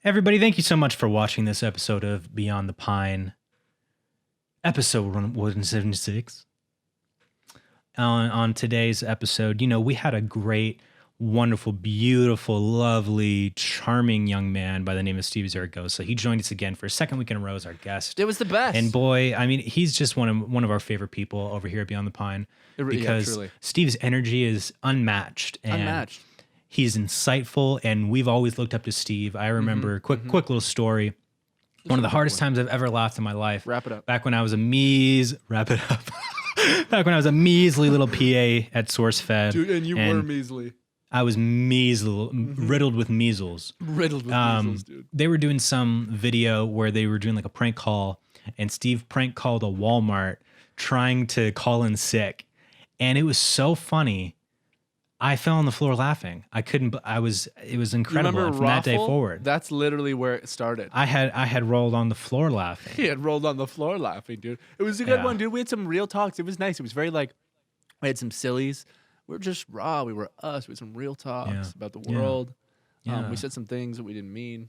Everybody, thank you so much for watching this episode of Beyond the Pine, episode 176. On today's episode, we had a great, wonderful, beautiful, lovely, charming young man by the name of STEVE ZARAGOZA. He joined us again for a second week in a row as our guest. It was the best. And boy, he's just one of our favorite people over here at Beyond the Pine because Steve's energy is unmatched. And he's insightful, and we've always looked up to Steve. I remember, quick little story. One of the hardest times I've ever laughed in my life. Wrap it up. Back when I was a measly little PA at SourceFed. Dude, and you were measly. I was riddled with measles. Riddled with measles, dude. They were doing some video where they were doing like a prank call, and Steve prank called a Walmart trying to call in sick. And it was so funny. I fell on the floor laughing. It was incredible. And from that day forward. That's literally where it started. I had rolled on the floor laughing. He had rolled on the floor laughing, dude. It was a good one, dude. We had some real talks. It was nice. It was very we had some sillies. We were just raw. We were us. We had some real talks about the world. Yeah. We said some things that we didn't mean.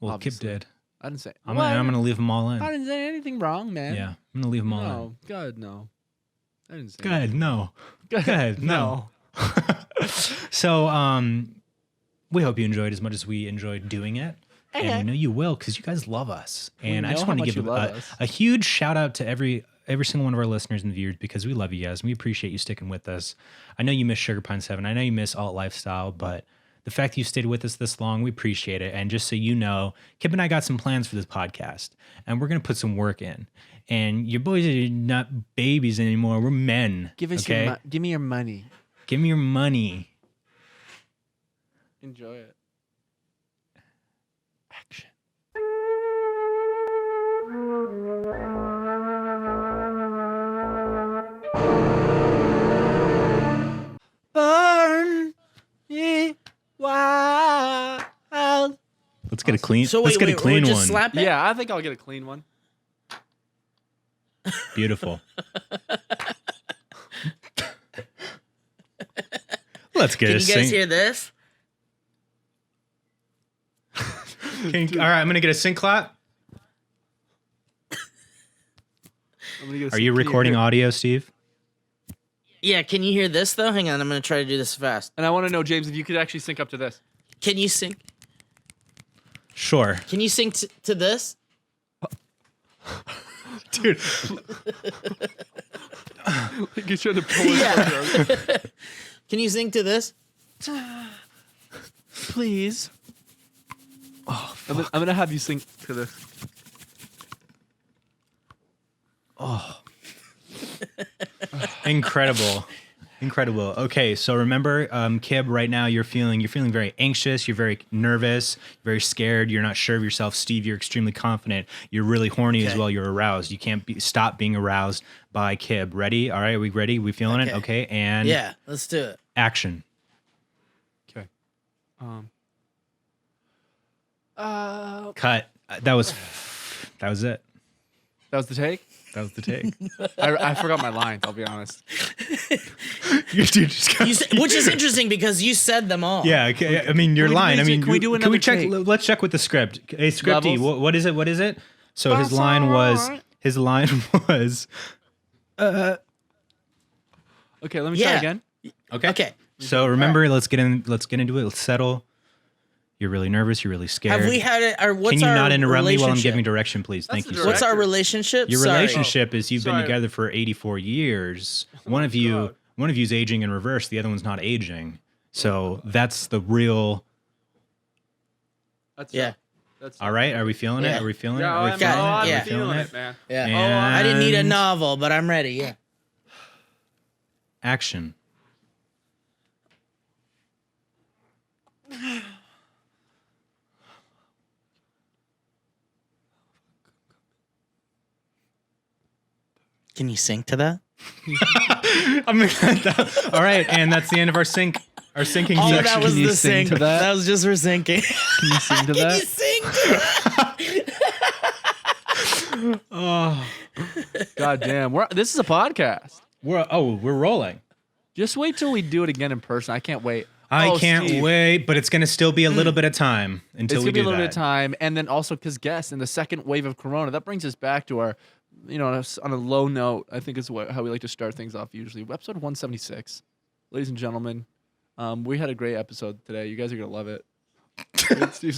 Well, obviously. Kip did. I didn't say. I'm gonna leave them all in. I didn't say anything wrong, man. Yeah, I'm gonna leave them all in. No, God, no. I didn't say. Good, no. Good, no. So, we hope you enjoyed as much as we enjoyed doing it. And we know you will, because you guys love us. And I just want to give a huge shout out to every single one of our listeners and viewers, because we love you guys and we appreciate you sticking with us. I know you miss Sugar Pine 7. I know you miss Alt Lifestyle, but the fact that you stayed with us this long, we appreciate it. And just so you know, Kip and I got some plans for this podcast, and we're going to put some work in. And your boys are not babies anymore. We're men. Give me your money. Give me your money. Enjoy it. Action. Burn me wild. Let's get a clean. Let's get a clean one. Slap it? Yeah, I think I'll get a clean one. Beautiful. Let's get Can you guys hear this? All right, I'm gonna get a sync clap. Are you recording audio, Steve? Yeah, can you hear this though? Hang on, I'm gonna try to do this fast. And I want to know, James, if you could actually sync up to this. Can you sync? Sure. Can you sync to this? Dude. Like you're trying to pull it up. Can you sync to this? Please. Oh, I'm gonna have you sync to this. Oh. Incredible. Okay, so remember, Kib, right now you're feeling very anxious, you're very nervous, very scared, you're not sure of yourself. Steve, you're extremely confident. You're really horny as well. You're aroused. You can't stop being aroused by Kib. Ready? All right, are we ready? We feeling it? Okay, and yeah, let's do it. Action. Okay. Cut. That was it. That was the take? That was the take. I forgot my lines, I'll be honest. Which is interesting because you said them all. Yeah, okay. I mean, your line. Can we do another check? take? Let's check with the script. Hey, Scripty, what is it? So his line was. Okay, let me try again. Okay. So remember, let's get into it. Let's settle. You're really nervous. You're really scared. Have we had it? Or what's Can you our not interrupt me while I'm relationship? giving direction, please? Thank you, sir. What's our relationship? Your relationship is you've been Sorry. together for 84 yeyears. One of you's aging in reverse. The other one's not aging. So that's the real. That's all right. Are we feeling it? Yeah. Are we feeling Yeah, it? I'm feeling it, man. Yeah. And I didn't need a novel, but I'm ready. Yeah. Action. Can you sync to that? All right, and that's the end of our sync. Our syncing Oh, section. that was Can you the sing sync. to that? That was just for syncing. Can you sing to Can that? you sing to that? Oh, God damn. This is a podcast. we're rolling. Just wait till we do it again in person. I can't wait. I can't wait, but it's going to still be a little bit of time until we do that. It's going to be a little bit of time. And then also, because guess, in the second wave of Corona, that brings us back to our, on a low note, I think is how we like to start things off usually. Episode 176. Ladies and gentlemen, we had a great episode today. You guys are going to love it. Steve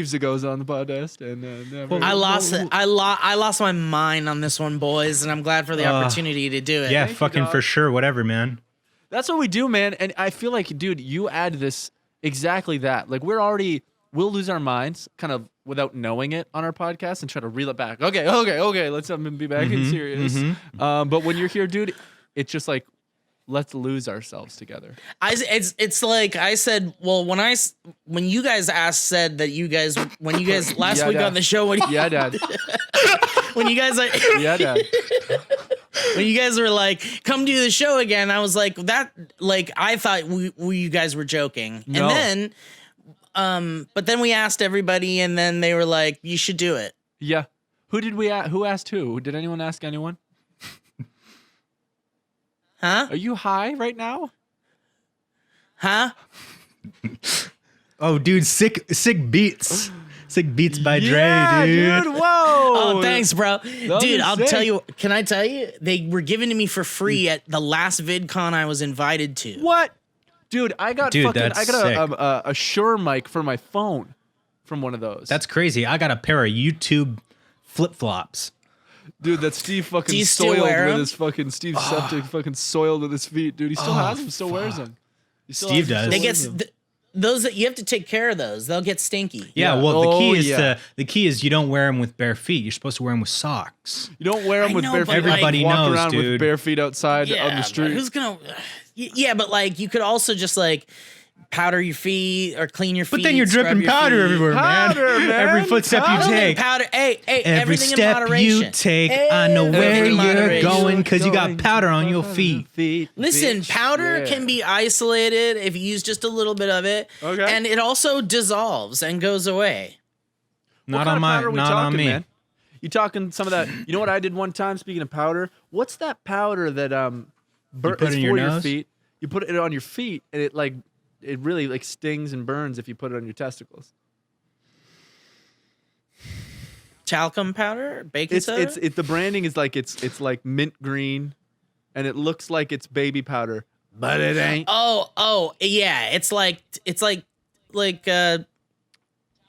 Zaragoza on the podcast, and I lost my mind on this one, boys, and I'm glad for the opportunity to do it. Yeah, fucking for sure, whatever, man. That's what we do, man. And I feel like, dude, you add this exactly that. Like we'll lose our minds kind of without knowing it on our podcast and try to reel it back. Okay, let's be back in serious. But when you're here, dude, it's just like, let's lose ourselves together. It's like I said. Well, when you guys said that when you guys last week on the show, yeah, Dad. when you guys yeah, Dad. When you guys were like, come do the show again, I was like that. Like I thought you guys were joking, no. And then, but then we asked everybody, and then they were like, you should do it. Yeah. Who asked who? Did anyone ask anyone? Huh? Are you high right now? Huh? Oh, dude, sick beats. Sick beats by Dre, dude. Whoa. Oh, thanks, bro. Dude, I'll tell you. Can I tell you? They were given to me for free at the last VidCon I was invited to. What? Dude, I got a Shure mic for my phone from one of those. That's crazy. I got a pair of YouTube flip-flops. Dude, that Steve fucking soiled with his fucking Steve Septic fucking soiled with his feet. Dude, he still has them, still wears them. Steve does. They get those that you have to take care of those. They'll get stinky. Yeah, well, the key is you don't wear them with bare feet. You're supposed to wear them with socks. You don't wear them with bare feet. Everybody knows, walk around dude. with bare feet outside on the street. Who's gonna? Yeah, but like you could also just like powder your feet or clean your feet. But then you're dripping powder everywhere, man. Every footstep you take. Powder. Hey, every everything in step moderation. you take, I know where you're going because you got powder on your feet. Listen, powder can be isolated if you use just a little bit of it, and it also dissolves and goes away. Not on me. Man? You talking some of that? You know what I did one time? Speaking of powder, what's that powder that is for your feet? You put it on your feet, and it really like stings and burns if you put it on your testicles. Talcum powder, baking soda. The branding is like it's like mint green, and it looks like it's baby powder, but it ain't. Oh yeah, it's like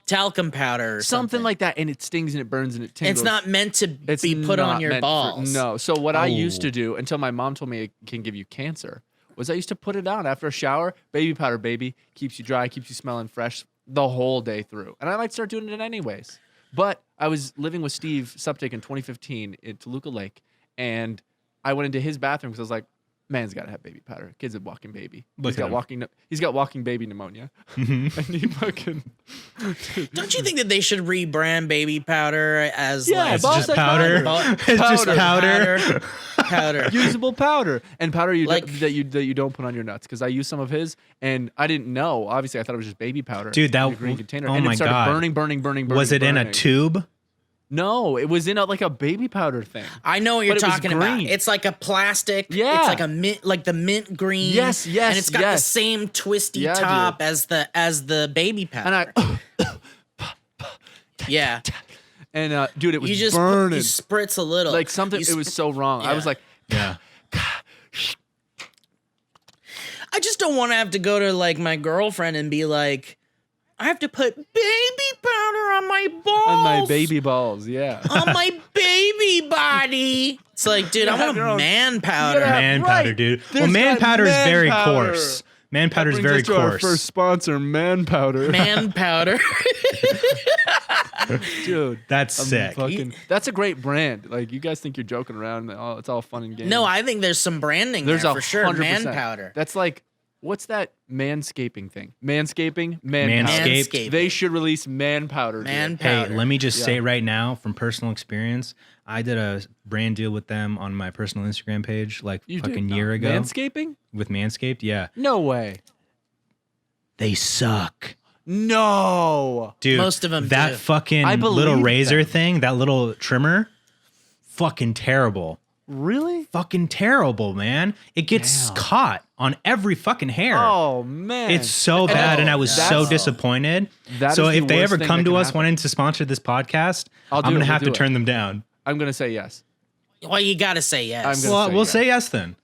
talcum powder or something like that, and it stings and it burns and it tingles. It's not meant to be put on your balls. No. So what I used to do until my mom told me it can give you cancer was I used to put it on after a shower. Baby powder, baby. Keeps you dry, keeps you smelling fresh the whole day through. And I might start doing it anyways. But I was living with Steve Septic in 2015 in Toluca Lake, and I went into his bathroom because I was like, man's got to have baby powder. Kid's a walking baby. He's got walking baby pneumonia. And he fucking... Don't you think that they should rebrand baby powder as it's just powder? It's just powder. Powder. Usable powder. And powder that you don't put on your nuts. Because I used some of his, and I didn't know. Obviously, I thought it was just baby powder. Dude, that... in a green container. Oh my it started God. burning. Was it in a tube? No, it was in like a baby powder thing. I know what you're talking about. It's like a plastic. Yeah. It's like a mint, like the mint green. Yes. And it's got the same twisty top as the baby powder. And yeah. And dude, it was you just burning. You spritz a little. Like something. It was so wrong. Yeah. I was like, yeah. I just don't want to have to go to like my girlfriend and be like, I have to put baby powder on my balls. On my baby balls, yeah. On my baby body. It's like, dude, I want man powder. Man powder, dude. Well, man powder is very coarse. Man powder is very coarse. Our first sponsor, Man Powder. Man powder. Dude, that's sick. That's a great brand. Like, you guys think you're joking around. It's all fun and games. No, I think there's some branding there for sure. 100%. Man powder. That's like, what's that manscaping thing? Manscaping? Manscaped. They should release man powder. Man powder. Hey, let me just say right now, from personal experience, I did a brand deal with them on my personal Instagram page like fucking year ago. Manscaping? With Manscaped, yeah. No way. They suck. No. Dude, most of them that do. fucking little razor thing, that little trimmer, fucking terrible. Really? Fucking terrible, man. It gets caught on every fucking hair. Oh man, it's so bad, and I was so disappointed. So if they ever come to us wanting to sponsor this podcast, I'm gonna have to turn them down. I'm gonna say yes. Well, you gotta say yes. Well, we'll say yes then.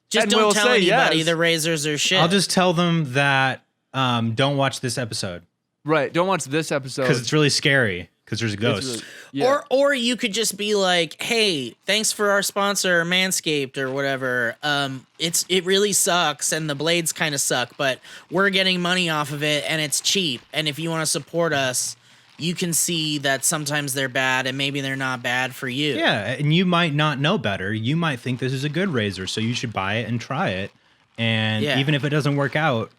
Just don't tell anybody the razors are shit. I'll just tell them that don't watch this episode. Right, don't watch this episode because it's really scary. Because there's a ghost. Or you could just be like, hey, thanks for our sponsor, Manscaped or whatever. It really sucks and the blades kind of suck, but we're getting money off of it and it's cheap. And if you want to support us, you can see that sometimes they're bad and maybe they're not bad for you. Yeah, and you might not know better. You might think this is a good razor, so you should buy it and try it. And even if it doesn't work out,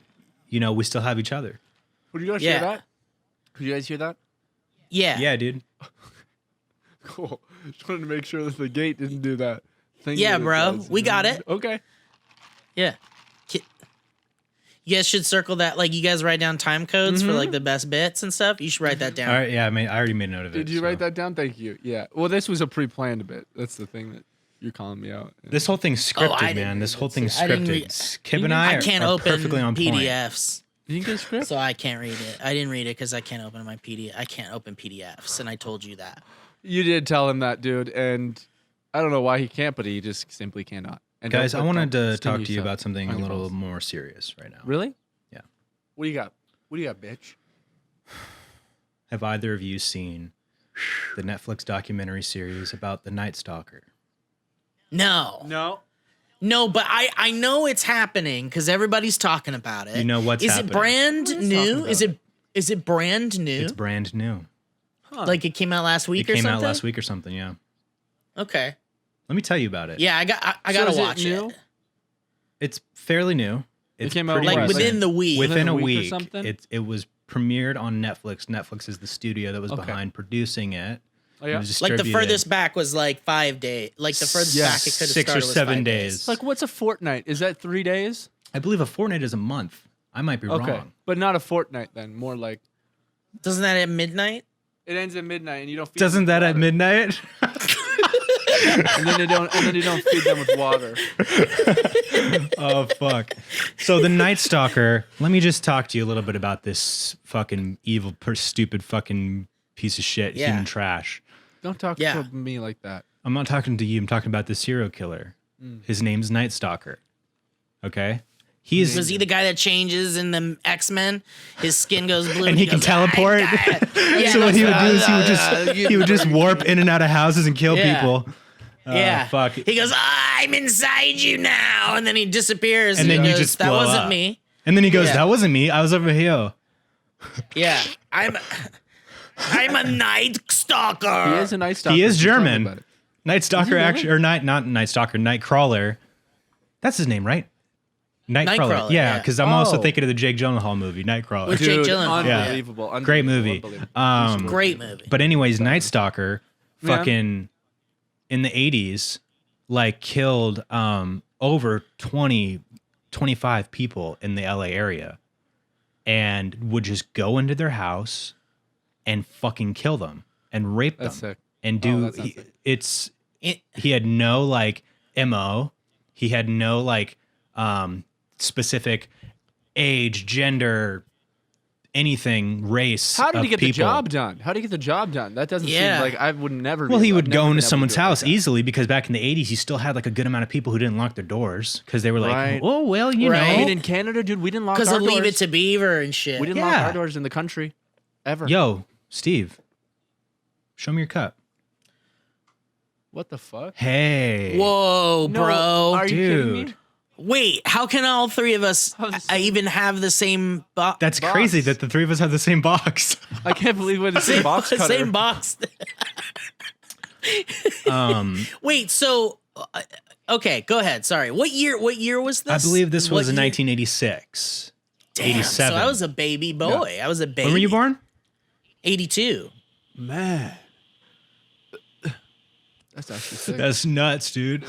we still have each other. Would you guys hear that? Could you guys hear that? Yeah. Yeah, dude. Cool. Just wanted to make sure that the gate didn't do that thing. Yeah, bro. We got it. Okay. Yeah. You guys should circle that. Like, you guys write down time codes for, like, the best bits and stuff. You should write that down. All right, yeah, I already made a note of it. Did you write that down? Thank you. Yeah. Well, this was a pre-planned bit. That's the thing that you're calling me out. This whole thing's scripted, man. This whole thing's scripted. Kip and I can't are open perfectly on point. PDFs. You didn't get a script? So I can't read it. I didn't read it because I can't open my PDF. I can't open PDFs, and I told you that. You did tell him that, dude, and I don't know why he can't, but he just simply cannot. And guys, I wanted to talk to you about something a little more serious right now. Really? Yeah. What do you got? What do you got, bitch? Have either of you seen the Netflix documentary series about the Night Stalker? No. No, but I know it's happening because everybody's talking about it. You know what's happening. Is it brand new? Is it brand new? It's brand new. Huh. Like it came out last week or something? It came out last week or something, yeah. Okay. Let me tell you about it. Yeah, I gotta watch it. It's fairly new. It came out like within the week. Within a week or something? It was premiered on Netflix. Netflix is the studio that was behind producing it. Oh, yeah? Like the furthest back was like 5 days. Like the furthest back it could have started 6 or 7 days. Like what's a fortnight? Is that 3 days? I believe a fortnight is a month. I might be wrong. But not a fortnight then. More like. Doesn't that at midnight? It ends at midnight, and you don't. Feed Doesn't that at midnight? and then you don't feed them with water. Oh fuck! So the Night Stalker. Let me just talk to you a little bit about this fucking evil, stupid fucking piece of shit, human trash. Don't talk to me like that. I'm not talking to you. I'm talking about this serial killer. His name's Night Stalker. Okay. Was he the guy that changes in the X-Men? His skin goes blue and he can teleport. So what he would do is he would just warp in and out of houses and kill people. Fuck. He goes, I'm inside you now, and then he disappears. And then he you goes, just that blow wasn't up. me. And then he goes, that wasn't me. I was over here. Yeah, I'm a Night Stalker. He is a Night Stalker. He is German. Night Stalker, actually, or not Night Stalker, Nightcrawler. That's his name, right? Nightcrawler. Yeah, because I'm also thinking of the Jake Gyllenhaal movie, Nightcrawler. With Jake Gyllenhaal. Unbelievable. Yeah. Great movie. Great movie. But anyways, Night Stalker fucking in the 80s, like killed over 25 people in the LA area and would just go into their house and fucking kill them and rape them. Sick. And do he had no like MO. He had no like specific age, gender, anything, race. How did he get people. the job done? How did he get the job done? That doesn't seem like I would never. Well, he would go into someone's house easily because back in the 80s, you still had like a good amount of people who didn't lock their doors because they were like, oh, well, you know. I mean, in Canada, dude, we didn't lock our doors. Because of Leave It to Beaver and shit. We didn't lock our doors in the country ever. Yo, Steve, show me your cup. What the fuck? Hey. Whoa, bro. Are you kidding me? Wait, how can all three of us even have the same box? That's crazy that the three of us have the same box. I can't believe we had the same box cutter. Same box. Wait, so okay, go ahead. Sorry. What year was this? I believe this was in 1986. Damn, 87. so I was a baby boy. Yeah. I was a baby. When were you born? 82. Man. That's actually sick. That's nuts, dude.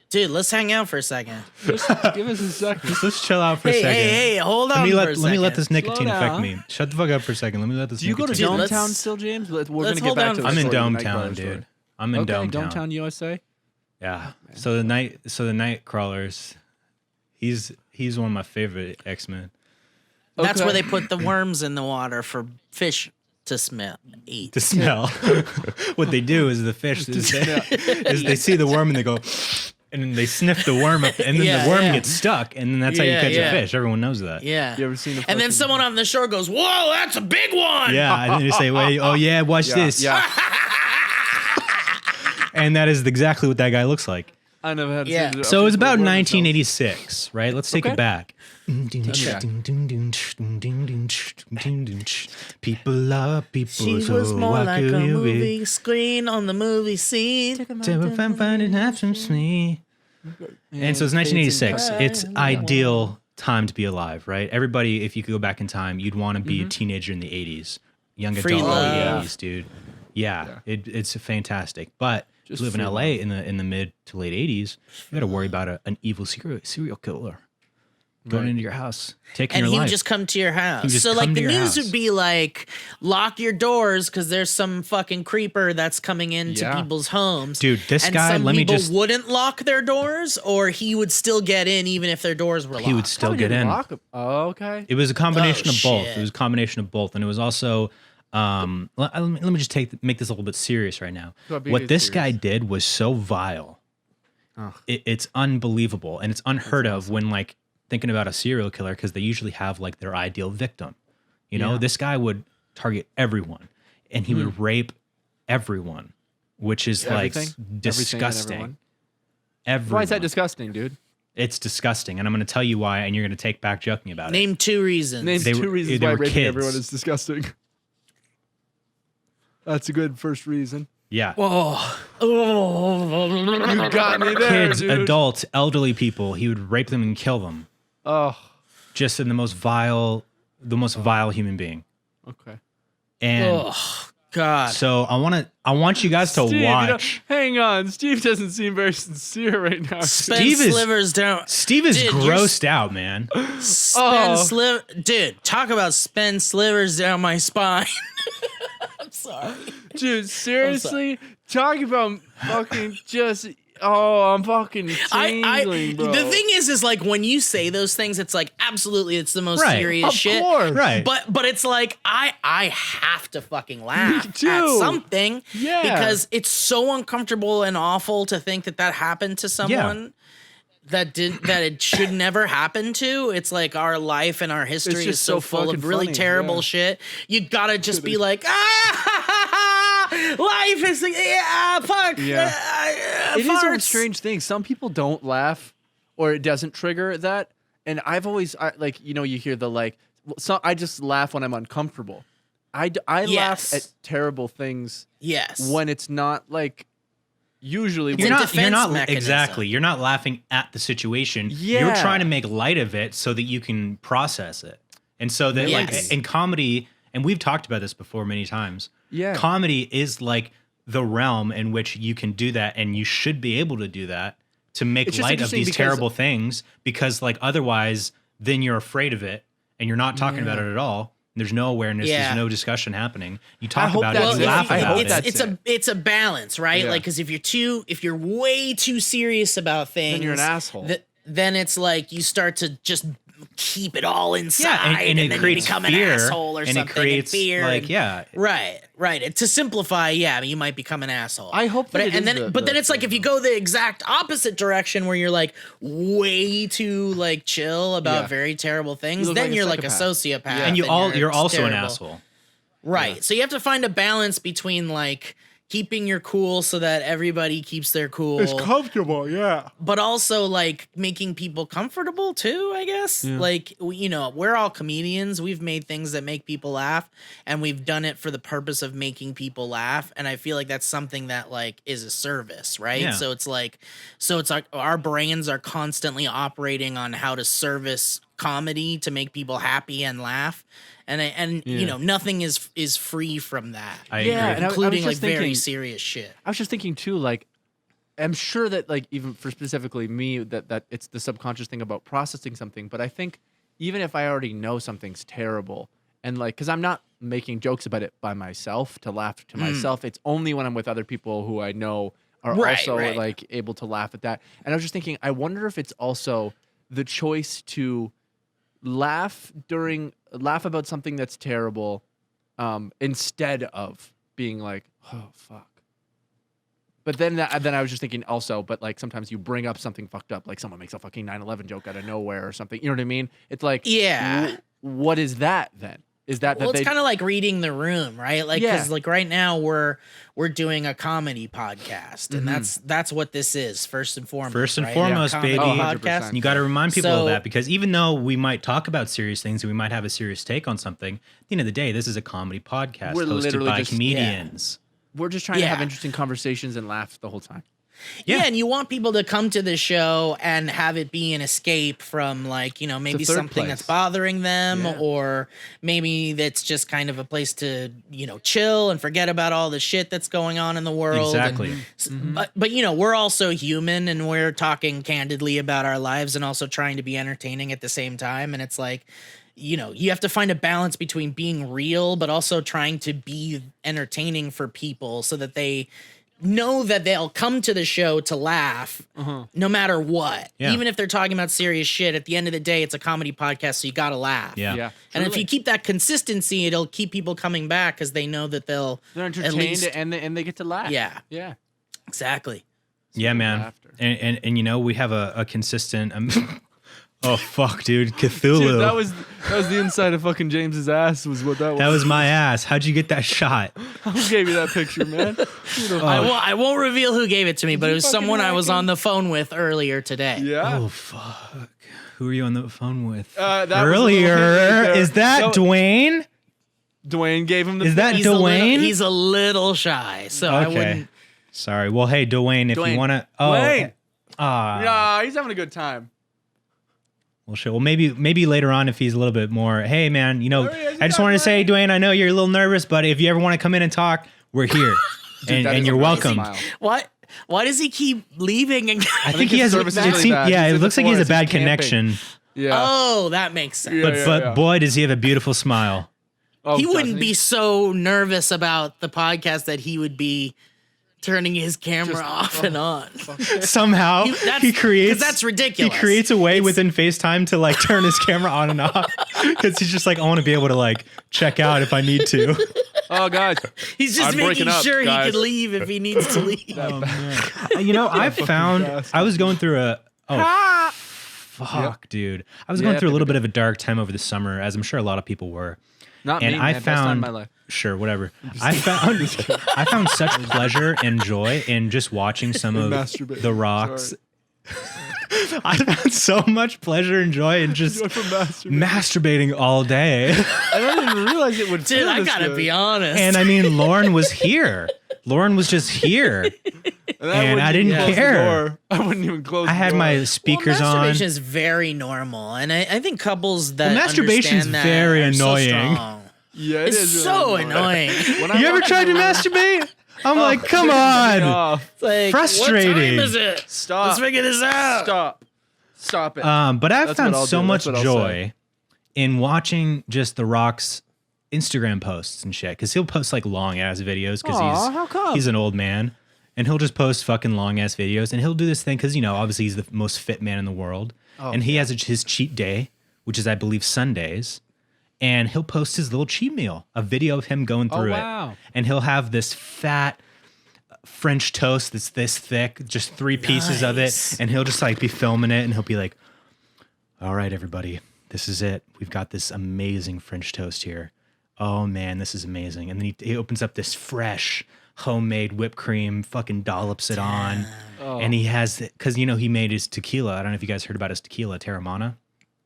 Dude, let's hang out for a second. Just give us a second. Let's chill out for a second. Hey, hold on Let me let this nicotine affect me. Shut the fuck up for a second. Let me let this Do you nicotine go to Dometown still, James? We're going to get back to I'm in Dometown, dude. I'm in Dometown. Dometown, USA? Yeah. So the night crawlers, he's one of my favorite X-Men. That's where they put the worms in the water for fish to smell, eat. To smell. What they do is the fish is they see the worm and they go, and then they sniff the worm up, and then the worm gets stuck, and then that's how you catch a fish. Everyone knows that. Yeah. You ever seen and then someone on the shore goes, "Whoa, that's a big one!" Yeah, and then you say, "Wait, oh yeah, watch this." Yeah. And that is exactly what that guy looks like. I never had. Yeah. So it was about 1986, right? Let's take it back. People are people. She so was more why like could a you be? movie screen on the movie scene. Finding half from me. And so it's 1986. It's ideal time to be alive, right? Everybody, if you could go back in time, you'd want to be a teenager in the 80s, young Free adult in the love. 80s, dude. Yeah. It's fantastic. But Just you live in free LA in the mid to late 80s, you got to worry about an evil serial killer going into your house, taking And your he life. would just come to your house. just So like come to the your news house. would be like, lock your doors because there's some fucking creeper that's coming into Yeah. people's homes. Dude, this and guy, some let me people just- wouldn't lock their doors, or he would still get in even if their doors were locked. He would still get in. Oh, okay. It was a combination Oh, of both. shit. It was a combination of both, and it was also. Let me just make this a little bit serious right now. Go ahead, What be this guy serious. did was so vile. It's unbelievable, and it's unheard of when like thinking about a serial killer, because they usually have like their ideal victim. You know, this guy would target everyone, and he would rape everyone, which is Everything? like disgusting. Everyone. Why is that disgusting, dude? It's disgusting, and I'm going to tell you why, and you're going to take back joking about it. Name 2 reasons. Name They 2 were- reasons they why were raping kids. everyone is disgusting. That's a good first reason. Yeah. You got me there, Kids, dude. adults, elderly people, he would rape them and kill them. Oh, Just in the most vile human being. okay. And Oh, God. so I want you guys to Steve, watch. hang on. Steve doesn't seem very sincere right now. Spend Steve is- slivers down. Steve is Dude, you're grossed out, man. Spend Dude, talk about spend slivers down my spine. I'm sorry. Dude, seriously? Talking about fucking just... Oh, I'm fucking tingling, bro. The thing is like when you say those things, it's like absolutely, it's the most Right. serious Of shit. course. Right. But it's like I have to fucking laugh too. at something, Yeah. because it's so uncomfortable and awful to think that happened to someone that it should never happen to. It's like our life and our history just is so so full fucking of really funny, terrible yeah. shit. You gotta just be like, life is fuck. Yeah. It is a farts. strange thing. Some people don't laugh, or it doesn't trigger that. And I've always like, you know, you hear the like. So I just laugh when I'm uncomfortable. I Yes. laugh at terrible things Yes. when it's not like. Usually, It's You're a not defense mechanism. exactly. You're not laughing at the situation. You're Yeah. trying to make light of it so that you can process it. And so that Yes. like in comedy, and we've talked about this before many times. Yeah. Comedy is like the realm in which you can do that, and you should be able to do that to make It's just light of interesting these because- terrible things, because like otherwise then you're afraid of it and you're not talking about it at all. There's no awareness, Yeah. there's no discussion happening. You talk hope about it, that's you it. laugh I about hope it. that's it's a balance, right? Yeah. Like, because if you're way too serious about things, you're an asshole. Then it's like you start to just keep it all inside, and it then creates you become fear, an asshole or and something. it creates fear, like and- yeah, right. And to simplify, you might become an asshole. I hope that but it is then the it's like if you go the exact opposite direction, where you're like way too like chill about Yeah. very terrible things, look then like a you're like a psychopath. sociopath, and you're also an terrible. asshole. Right. So you have to find a balance between like keeping your cool so that everybody keeps their cool, comfortable, yeah. but also like making people comfortable too, I guess. Like, we're all comedians. We've made things that make people laugh, and we've done it for the purpose of making people laugh. And I feel like that's something that like is a service, right? Yeah. So it's like our brains are constantly operating on how to service comedy to make people happy and laugh. And nothing is free from that. I Yeah, agree. and I was Including just like very thinking- serious shit. I was just thinking too, like, I'm sure that like even for specifically me, that it's the subconscious thing about processing something. But I think even if I already know something's terrible, and like, because I'm not making jokes about it by myself to laugh to myself, it's only when I'm with other people who I know are Right, also right. like able to laugh at that. And I was just thinking, I wonder if it's also the choice to laugh about something that's terrible, instead of being like, oh fuck. But then I was just thinking also, but like sometimes you bring up something fucked up, like someone makes a fucking 9/11 joke out of nowhere or something. You know what I mean? It's like, Yeah. What is that then? Is that Well, it's kind of like reading the room, right? Like, because like right now we're doing a comedy podcast, and that's what this is first and foremost. First and right? foremost, Comedy baby. podcast. You got to remind people So- of that, because even though we might talk about serious things and we might have a serious take on something, at the end of the day, this is a comedy podcast We're hosted literally by just- comedians. we're just trying to have Yeah. interesting conversations and laugh the whole time. Yeah, and you want people to come to the show and have it be an escape from, like, you know, maybe third something place. that's bothering them, Yeah. or maybe that's just kind of a place to, you know, chill and forget about all the shit that's going on in the world. Exactly. But you know, we're also human, and we're talking candidly about our lives and also trying to be entertaining at the same time. And it's like, you know, you have to find a balance between being real, but also trying to be entertaining for people so that they know that they'll come to the show to laugh no matter what. Yeah. Even if they're talking about serious shit, at the end of the day, it's a comedy podcast, so you got to laugh. Yeah. And if truly. you keep that consistency, it'll keep people coming back because they know that they're They're entertained least, and they get to laugh. Yeah. Yeah. exactly. Yeah, man. Laughter. And you know, we have a consistent. Oh fuck, dude, Cthulhu. Dude, that was the inside of fucking James's ass was what that was. That was my ass. How'd you get that shot? Who gave you that picture, man? I won't reveal who gave it to me, but it was fucking someone I was hacking? on the phone with earlier today. Yeah. Oh fuck. Who are you on the phone with? That was a Earlier. little hint right there. Is that So- Dwayne? Dwayne gave him the Is that He's Dwayne? he's a little shy, so I wouldn't. Sorry. Well, hey, Dwayne, if Dwayne. you want to. Oh. Dwayne. Ah. Nah, he's having a good time. Well, shit. Well, maybe later on, if he's a little bit more. Hey, man. You know, There he is. I just He's wanted to not say, Dwayne, I know you're a little nervous, but if you ever want to come in and talk, we're here, Dude, that and is you're a nice welcome. smile. What? Why does he keep leaving? And I think think he his has. service is It really seems, bad. yeah, He's it in looks the like he has a forest. bad He's camping. connection. Yeah. oh, that makes sense. But boy, does he have a beautiful smile. Oh, he doesn't wouldn't be so nervous about the podcast that he would be turning his camera off and on. Somehow he creates. 'cause that's ridiculous. He creates a way within FaceTime to like turn his camera on and off because he's just like, I want to be able to like check out if I need to. Oh, guys. He's just I'm making breaking up, sure guys. he can leave if he needs to leave. Oh, man. You know, I found I was going through a fuck, dude. I was going Yeah, through a little baby. bit of a dark time over the summer, as I'm sure a lot of people were. Not And me, I man. Best time found in my life. sure, whatever. I found such pleasure and joy in just watching some of Masturbate. the Rock's. I found so much pleasure and joy in just masturbating all day. I don't even realize it would Dude, feel I this gotta good. be honest. And I mean, Lauren was here. Lauren was just here. And I didn't close the care. door. I wouldn't even close I the had door. my speakers on. masturbation is very normal, and I think couples that masturbation's understand that very are annoying. So strong. Yeah, it It's is so really annoying. When I You ever watch tried to the- masturbate? I'm like, come Get on. off. It's like, Frustrating. What time is it? Stop. Let's figure this out. Stop it. But I've That's found what I'll so do. much That's what I'll joy in watching just The Rock's Instagram posts and shit. Because he'll post like long ass videos because Aw, how come? he's an old man. And he'll just post fucking long ass videos. And he'll do this thing because, you know, obviously he's the most fit man in the world. And he has his cheat day, which is, I believe, Sundays. And he'll post his little cheat meal, a video of him going through wow. it. And he'll have this fat French toast that's this thick, just 3 pieces of it. Nice. And he'll just like be filming it and he'll be like, all right, everybody, this is it. We've got this amazing French toast here. Oh man, this is amazing. And then he opens up this fresh homemade whipped cream, fucking dollops it on. Oh. And he has, because, you know, he made his tequila. I don't know if you guys heard about his tequila, Terramana.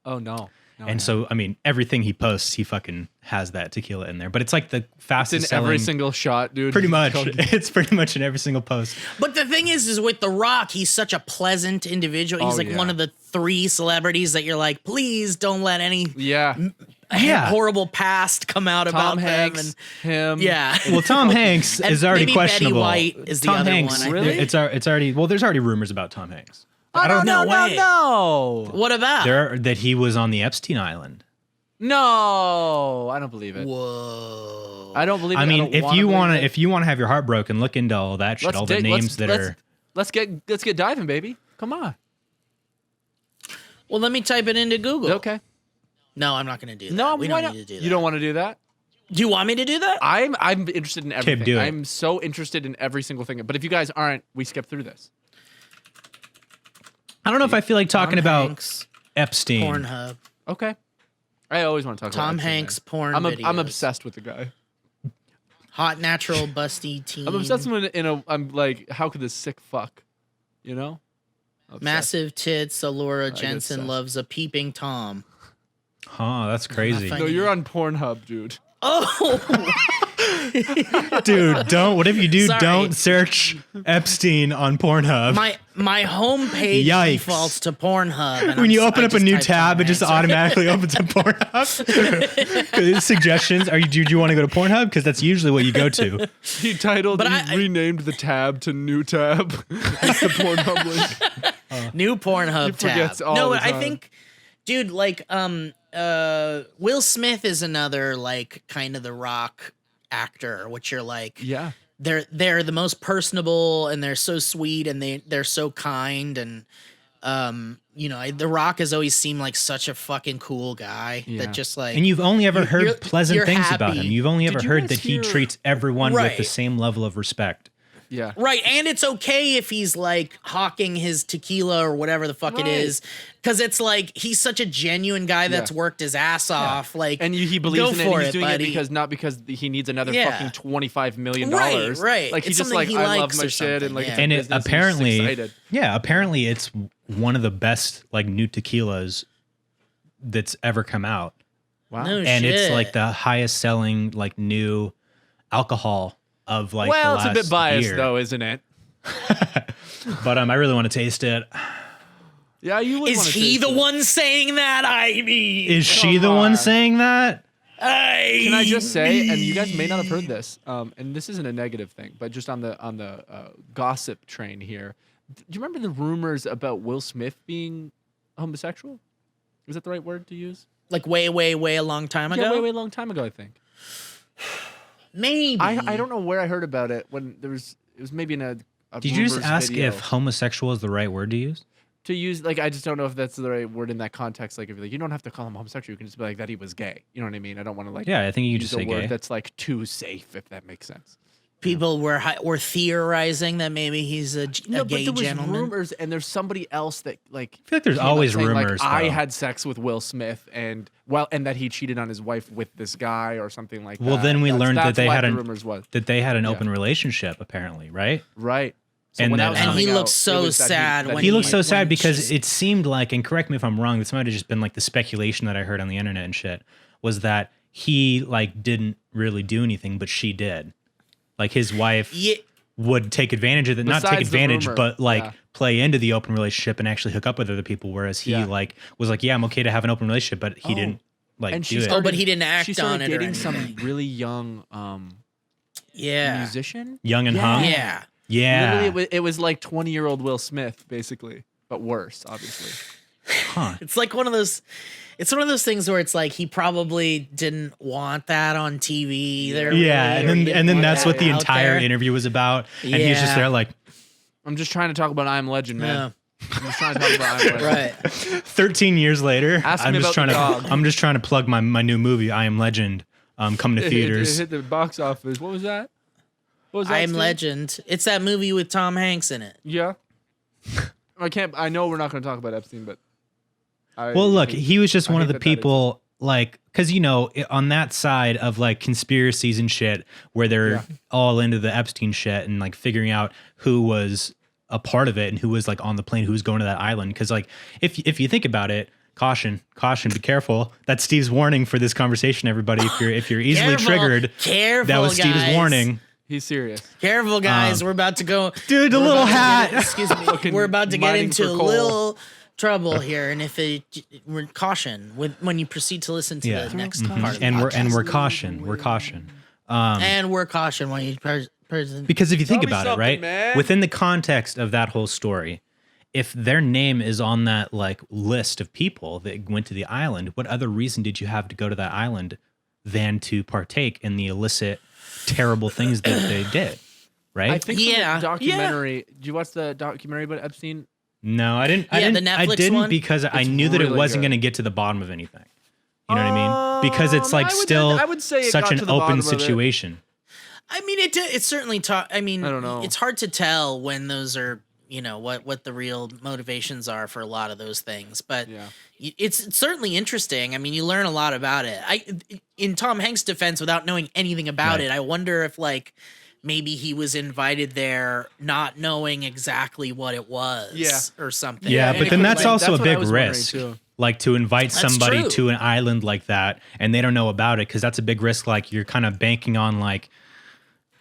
Oh, no. And so, I mean, everything he posts, he fucking has that tequila in there. But it's like the fastest It's in selling. every single shot, dude. Pretty much. Called- It's pretty much in every single post. But the thing is with The Rock, he's such a pleasant individual. He's Oh, like yeah. one of the 3 celebrities that you're like, please don't let any Yeah. Yeah. horrible past come out Tom about Hanks, them. him. And yeah. Well, Tom Hanks And is already maybe questionable. Betty White is the Tom other Hanks, one, I Really? think. It's already well. There's already rumors about Tom Hanks. Oh, no, No no, way. no. What about? That he was on the Epstein Island. No, I don't believe it. Whoa. I don't believe it. I mean, don't if wanna you believe want it. to, if you want to have your heart broken, look into all that shit. Let's all the dig- names let's- that let's- are. let's get diving, baby. Come on. Well, let me type it into Google. Okay. No, I'm not going to do that. No, we why don't not? need to do that. You don't want to do that? Do you want me to do that? I'm interested in everything. do it. I'm so interested in every single thing. But if you guys aren't, we skip through this. I don't know if I feel like talking Tom about Hanks, Epstein. Pornhub. Okay. I always want to talk about Tom Epstein, Hanks man. porn I'm videos. obsessed with the guy. Hot natural busty teen. I'm obsessed with I'm like, how could this sick fuck, you know? Obsessed. Massive tits. Alora get Jensen obsessed. loves a peeping Tom. Huh, that's crazy. Not No, you're on Pornhub, dude. Oh, Dude, don't. Whatever you do, Sorry. don't search Epstein on Pornhub. my homepage Yikes. defaults to Pornhub. And When you I open up a just new typed tab, Tom it just Hanks. automatically opens up Pornhub. Suggestions? Do you want to go to Pornhub? Because that's usually what you go to. He titled, But he I- renamed the tab to new tab. It's the Pornhub link. New Pornhub He forgets tab. all No, the I time. think, dude, like, Will Smith is another like kind of the Rock actor, which you're like, Yeah. they're the most personable and they're so sweet and they're so kind and you know, The Rock has always seemed like such a fucking cool guy Yeah. that just like And you've only ever You're- heard pleasant you're things about happy. him. You've only ever Did you heard guys that he hear- treats everyone with the Right. same level of respect. Yeah. right, and it's okay if he's like hawking his tequila or whatever the fuck it Right. is, because it's like he's such a genuine guy that's Yeah. worked his ass off. Like, And he go believes in it. for And he's it, doing buddy. it because not because he needs another Yeah. fucking $25 million. Right. Like he's It's just something like, he I love likes my or shit and like something, it's yeah. a And it business, he's just apparently, excited. apparently it's one of the best like new tequilas that's ever come out. Wow. no And shit. it's like the highest selling like new alcohol of like Well, the it's a bit last biased year. though, isn't it? But I really want to taste it. Yeah, you would Is wanna he taste the it. one saying that? I mean, Is she Come the one on. saying that? Can I just say, and you guys may not have heard this, and this isn't a negative thing, but just on the gossip train here, do you remember the rumors about Will Smith being homosexual? Is that the right word to use? like way a long time ago? Yeah, way long time ago, I think. Maybe. I don't know where I heard about it when it was maybe in a Did you just rumors ask video. if homosexual is the right word to use? To use, like, I just don't know if that's the right word in that context. Like, if like, you don't have to call him homosexual, you can just be like that he was gay. You know what I mean? I don't want to like Yeah, I think you could use just a say word gay. that's like too safe, if that makes sense. People were theorizing that maybe he's a No, gay but there was gentleman. rumors, and there's somebody else that like. I feel like there's came out always saying, like, rumors. I though. had sex with Will Smith, and that he cheated on his wife with this guy or something like that. Well, then we learned that that's they what had the an rumors was that they had an Yeah. open relationship, apparently, right? right. So And when that- that was And coming he out, looked so it was that sad that when He looked so when sad because she's- it seemed like, and correct me if I'm wrong, this might have just been like the speculation that I heard on the internet and shit, was that he like didn't really do anything, but she did. Like his wife Yeah, would take advantage of it, not take Besides the advantage, rumor, but like yeah. play into the open relationship and actually hook up with other people. Whereas he Yeah. like was like, yeah, I'm okay to have an open relationship, but he Oh. didn't like And do she it. started, but he didn't act she started on it or dating some anything. really young yeah, musician. Young and Yeah. hung. yeah. Yeah. Literally, it was like 20-year-old Will Smith, basically, but worse, obviously. Huh. It's like one of those. It's one of those things where it's like he probably didn't want that on TV either. Yeah, really, or he and didn't then want that's that what the out entire there. interview was about. And he was just Yeah. there like I'm just trying to talk about I Am Legend, man. Yeah. I'm just trying to talk about I Am Legend. Right. 13 years later. Ask I'm me just about the trying to dog. I'm just trying to plug my new movie, I Am Legend, coming to It theaters. hit the box office. What was that? What was that? I Am Steve? Legend. It's that movie with Tom Hanks in it. Yeah. I know we're not going to talk about Epstein, but. Well, look, he was just I one of hate the that that people, like, because, on that side of, like, conspiracies and shit, where they're Yeah. all into the Epstein shit and, like, figuring out who was a part of it and who was, like, on the plane, who was going to that island. Because, like, if you think about it, caution, be careful. That's Steve's warning for this conversation, everybody. If you're easily Careful. triggered, Careful, that was Steve's guys. warning. He's serious. Careful, guys. We're about to go. Dude, the we're little about to hat. get- excuse me. Fucking We're about to get mining into for a coal. little trouble here, and if we're caution when you proceed to listen to Yeah. the next Mhm. part of the And podcast. we're caution. And we're caution when you present. Because if you think Tell me about it, something, right, man. within the context of that whole story, if their name is on that like list of people that went to the island, what other reason did you have to go to that island than to partake in the illicit, terrible things that they did? right? I think Yeah. the documentary. Did you watch the documentary about Epstein? No, I didn't. Yeah, the Netflix one? Because I knew that it really wasn't good. going to get to the bottom of anything. You know what I mean? Because it's like I would say it such got an to the bottom open of it. situation. I mean, it certainly I mean, I don't know. It's hard to tell when those are, what the real motivations are for a lot of those things. But Yeah. it's certainly interesting. I mean, you learn a lot about it. In Tom Hanks' defense, without knowing anything about Right. it, I wonder if maybe he was invited there not knowing exactly what it was, or something. Yeah, And but it then could that's have also a what I big was wondering, risk. too. Like to invite That's somebody true. to an island like that and they don't know about it, because that's a big risk. Like you're kind of banking on like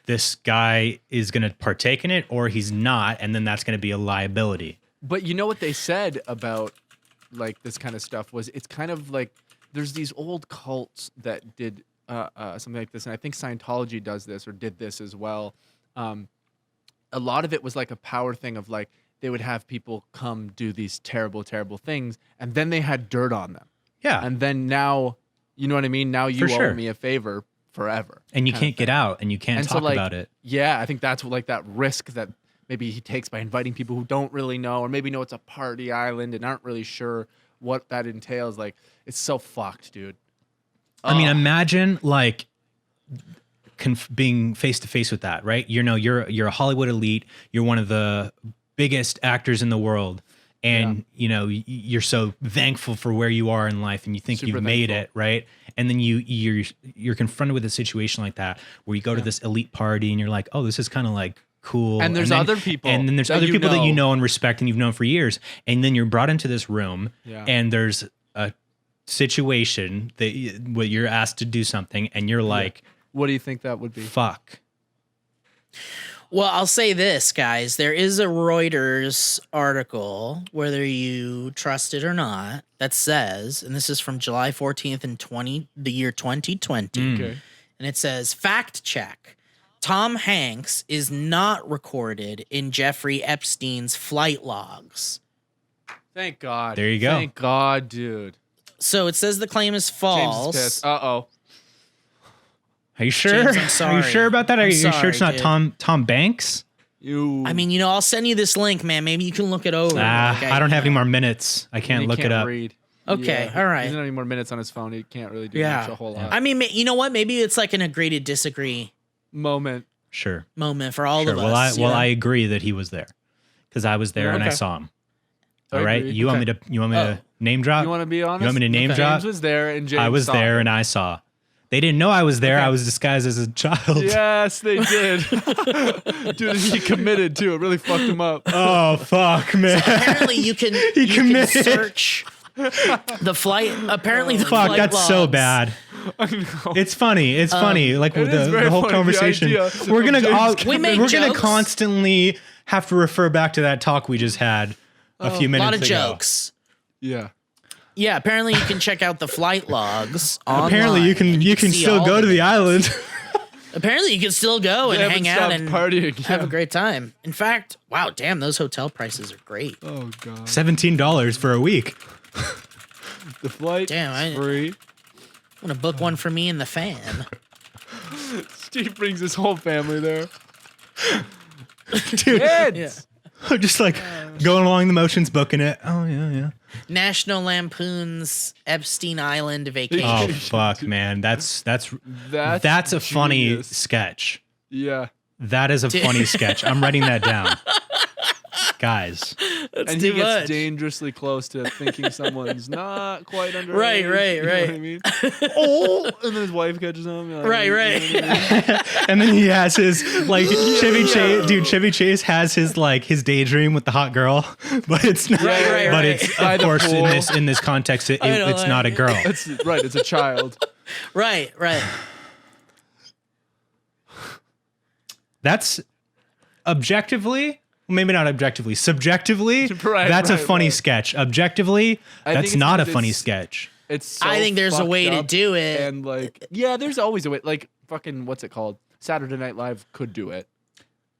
this guy is going to partake in it or he's not, and then that's going to be a liability. But you know what they said about like this kind of stuff was it's kind of like there's these old cults that did something like this, and I think Scientology does this or did this as well. A lot of it was like a power thing of like they would have people come do these terrible, terrible things, and then they had dirt on them. Yeah. And then now, you know what I mean? Now you For owe sure. me a favor forever. And you kind of can't get thing. out and you can't And so, talk like, about it. Yeah, I think that's what, like that risk that maybe he takes by inviting people who don't really know, or maybe know it's a party island and aren't really sure what that entails. Like, it's so fucked, dude. I mean, imagine like being face to face with that, right? You're a Hollywood elite. You're one of the biggest actors in the world, and you're so thankful for where you are in life, and you think Super you've made thankful. it, right? And then you're confronted with a situation like that where you go to this elite party and you're like, oh, this is kind of like cool. And there's then, other people and then there's that other you people that you know. know and respect and you've known for years, and then you're brought into this room, Yeah. and there's a situation that where you're asked to do something, and you're like, What do you think that would be? fuck. Well, I'll say this, guys. There is a Reuters article, whether you trust it or not, that says, and this is from July 14th in the year 2020, Okay. and it says, fact check. Tom Hanks is not recorded in Jeffrey Epstein's flight logs. Thank God. There you go. Thank God, dude. So it says the claim is James false. is pissed. Uh-oh. Are you sure? James, I'm Are you sorry. sure about that? Are I'm you sure sorry, it's not dude. Tom Banks? I mean, I'll send you this link, man. Maybe you can look it over. I don't have any more minutes. I can't He look it up. Read. Okay, Yeah. all right. He doesn't have any more minutes on his phone. He can't really do Yeah. much a whole lot. I mean, you know what? Maybe it's like an agree to disagree Moment. Sure. moment for all Sure. of Well, us. I agree that he was there because I was there and I Okay. saw him. I All right. agree. You want me Oh. to name drop? You want to be honest? You want me to name drop? James was there, and James I was saw there him. and I saw. They didn't know I was there. Okay. I was disguised as a child. Yes, they did. Dude, he committed too. It really fucked him up. Oh fuck, man. Apparently, you can committed. search the flight. Apparently, the Fuck, flight that's so logs. bad. It's funny. It's funny. Like It is very the whole funny, the conversation. idea We're gonna of James We make we're gonna jokes. constantly have to refer back to that talk we just had a few A minutes lot of ago. jokes. Yeah. Yeah, apparently you can check out the flight logs online. Apparently, you can see still all go of to the it. island. Apparently, you can still go and They hang haven't out stopped and partying. have a Yeah. great time. In fact, wow, damn, those hotel prices are great. Oh god. $17 for a week. The flight Damn, is free. I'm gonna book one for me and the fan. Steve brings his whole family there. Dude, Kids. just like going along the motions, booking it. Oh yeah. National Lampoon's Epstein Island vacation. Oh fuck, man. That's That's a funny genius. sketch. Yeah. That is a funny sketch. I'm writing that down. Guys. That's And too he gets much. dangerously close to thinking someone's not quite underage. Right, You know right. what I mean? Oh, and then his wife catches him. Right. And then he has his like Chevy Chase, dude. Chevy Chase has his like his daydream with the hot girl, but it's not. Right, but right. it's By of the course pool. in this context, I know, it's not a girl. It's right. It's a child. Right. That's objectively, maybe not objectively, subjectively. Right, that's a right, funny right. sketch. Objectively, I think that's it's not a because funny it's- sketch. It's. So I think there's a way fucked to up, do it. and like, yeah, there's always a way. Like, fucking, what's it called? Saturday Night Live could do it.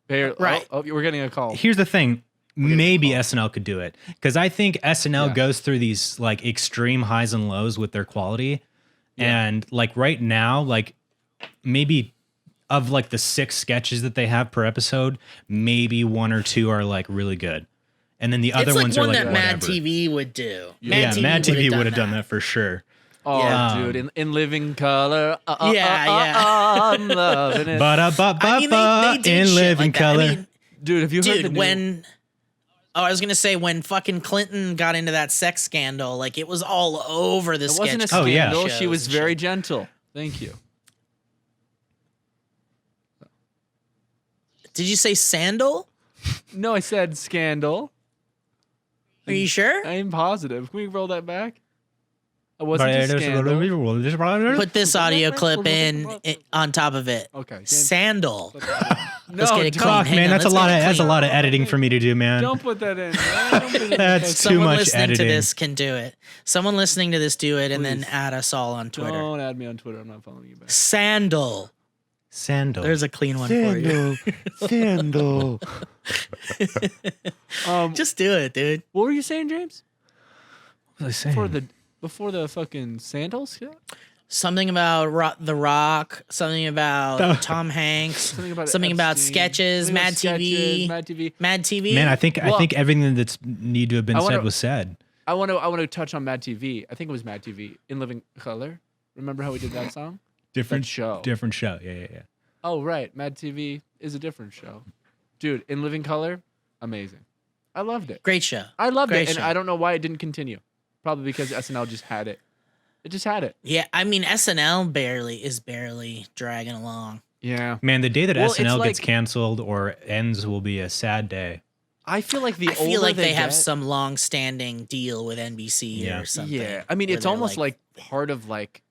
Right. Oh, we're getting a call. Here's the thing. Maybe SNL could do it because I think SNL goes through these like extreme highs and lows with their quality. And like right now, like maybe of like the 6 sketches that they have per episode, maybe 1 or 2 are like really good. And then the other ones are like that whatever. Mad TV would do. Mad TV would have done that for sure. Oh, Yeah. dude, in living color. Yeah. I'm loving it. They did in shit living like that. color. I mean, Dude, have you heard the new... I was gonna say when fucking Clinton got into that sex scandal, like it was all over the It sketch. wasn't a scandal. shows She was and very shit. gentle. Thank you. Did you say sandal? No, I said scandal. Are you sure? I'm positive. Can we roll that back? I wasn't a scandal. Put this audio clip on top of it. Okay. Sandal. No, Let's get it clean. Fuck, Hang man, on, that's a let's lot get of it that's a clean. lot of editing for me to do, man. Don't put that in. Man. Don't put it in. That's too Someone much listening editing. to this can do it. Someone listening to this do it, and then Please. add us all on Twitter. Don't add me on Twitter. I'm not following you back. Sandal. Sandal. There's a clean one for you. Sandal. Just do it, dude. What were you saying, James? What was I saying? Before the fucking sandals? Yeah? Something about The Rock. Something about Tom Hanks. Something about Epstein, sketches. something about Mad TV. Mad TV. Mad TV. Man, I think Well, everything that's need to have been I wanna- said was said. I want to touch on Mad TV. I think it was Mad TV in Living Color. Remember how we did that song? Different show. Different show. Yeah. Oh, right. Mad TV is a different show. Dude, in Living Color, amazing. I loved it. Great show. I loved Great it, and show. I don't know why it didn't continue. Probably because SNL just had it. It just had it. Yeah, I mean SNL is barely dragging along. Yeah. Man, the day that Well, it's SNL gets like- canceled or ends will be a sad day. I feel like I feel like they have get- some long-standing deal with NBC Yeah. or something. Yeah. I mean, where it's they're almost like part of like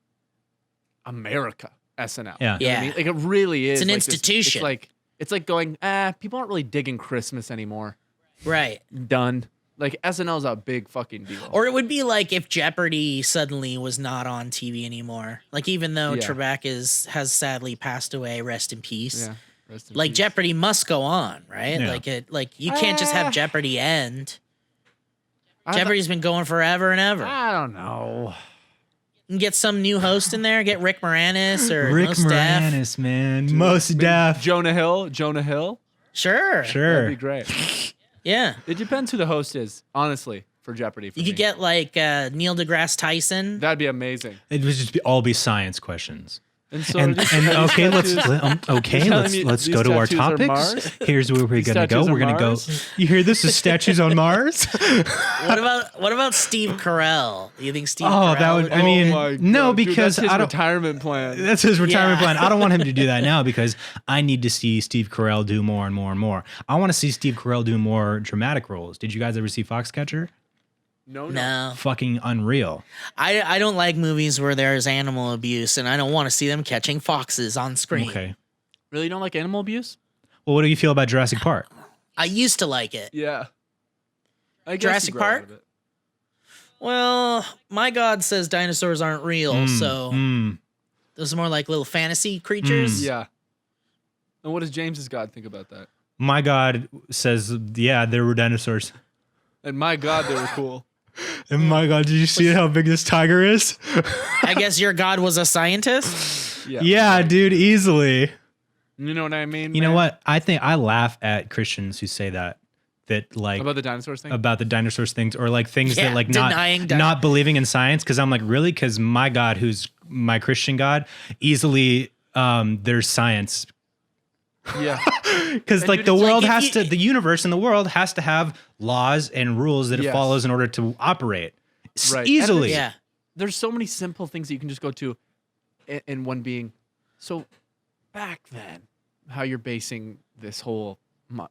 America, SNL. Yeah. You know what I mean? Like it really is. It's an like institution. It's like going, people aren't really digging Christmas anymore. right. Done. Like SNL's a big fucking deal. Or it would be like if Jeopardy suddenly was not on TV anymore. Like even though Yeah. Trebek has sadly passed away, rest in peace. yeah. Rest in Like peace. Jeopardy must go on, right? Yeah. Like you can't just have Jeopardy end. I thought- Jeopardy's been going forever and ever. I don't know. You can get some new host in there. Get Rick Moranis or Rick Mos Def. Moranis, man. Most Def. Jonah Hill. Sure. Sure. That'd be great. Yeah. It depends who the host is, honestly, for Jeopardy. For You me. could get like Neil deGrasse Tyson. That'd be amazing. It would just all be science questions. And so And these okay, let's telling me let's these go to our tattoos are topics. Mars? Here's where we're These gonna go. tattoos are We're gonna go. Mars? You hear this is statues on Mars? What about Steve Carell? You think Steve Oh, Carell that would. I mean, Oh my no, God, dude, because that's his I don't. retirement plan. That's his retirement Yeah. plan. I don't want him to do that now because I need to see Steve Carell do more and more and more. I want to see Steve Carell do more dramatic roles. Did you guys ever see Foxcatcher? No. Fucking unreal. I don't like movies where there's animal abuse, and I don't want to see them catching foxes on screen. Okay. Really, you don't like animal abuse? Well, what do you feel about Jurassic Park? I used to like it. Yeah. I guess Jurassic you grow out Park? of it. Well, my God says dinosaurs aren't real, so those are more like little fantasy creatures. Yeah. And what does James's God think about that? My God says, yeah, there were dinosaurs. And my God, they were cool. And my God, did you see how big this tiger is? I guess your God was a scientist. Yeah. Yeah, dude, easily. You know what I mean? You know man? what? I think I laugh at Christians who say that like About the dinosaurs thing? about the dinosaurs things or like things Yeah, that like denying not believing in science because I'm like really because my God, who's my Christian God, easily there's science Yeah. because like dude, the it's world like if has you- to the universe and the world has to have laws and rules that it Yes. follows in order to operate Right. easily. Yeah. There's so many simple things that you can just go to in one being. So back then, how you're basing this whole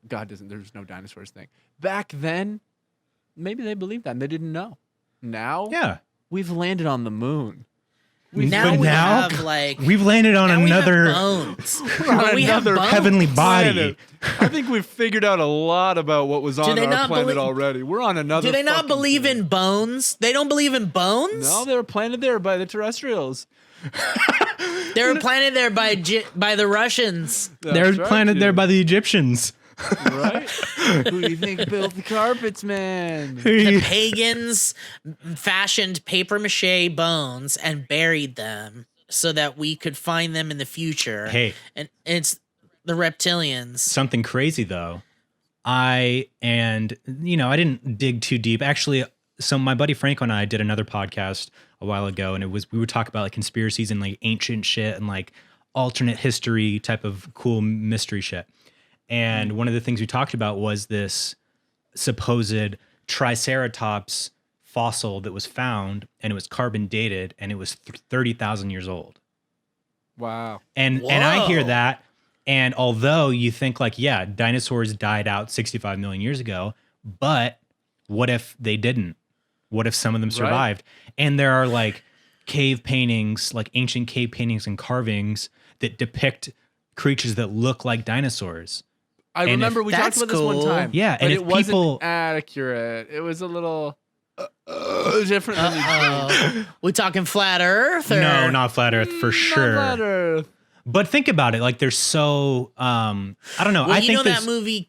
there's no dinosaurs thing. Back then, maybe they believed that and they didn't know. Now, Yeah. we've landed on the moon. Now But we now have like we've landed on now we have another bones. on we have another bones. heavenly body. Planet. I think we've figured out a lot about what was on they our not planet believe- already. We're on another. Do they not fucking believe planet. in bones? They don't believe in bones? No, they were planted there by the terrestrials. They were planted there by the Russians. They're That's right, planted there dude. by the Egyptians. Right? Who do you think built the carpets, man? The pagans fashioned paper mache bones and buried them so that we could find them in the future. Hey. And it's the reptilians. Something crazy though. I didn't dig too deep. Actually, so my buddy Franco and I did another podcast a while ago, and we would talk about like conspiracies and like ancient shit and like alternate history type of cool mystery shit. And one of the things we talked about was this supposed Triceratops fossil that was found, and it was carbon dated, and it was 30,000 years old. Wow. And I hear that, and although you think like, yeah, dinosaurs died out 65 million years ago, but what if they didn't? What if some of them survived? Right. And there are like cave paintings, like ancient cave paintings and carvings that depict creatures that look like dinosaurs. I remember we talked about this one time. Yeah, but it wasn't accurate. It was a little different than we talking flat Earth? Or? No, not flat Earth for sure. Not flat Earth. But think about it. Like, they're so I don't know. Well, I think that movie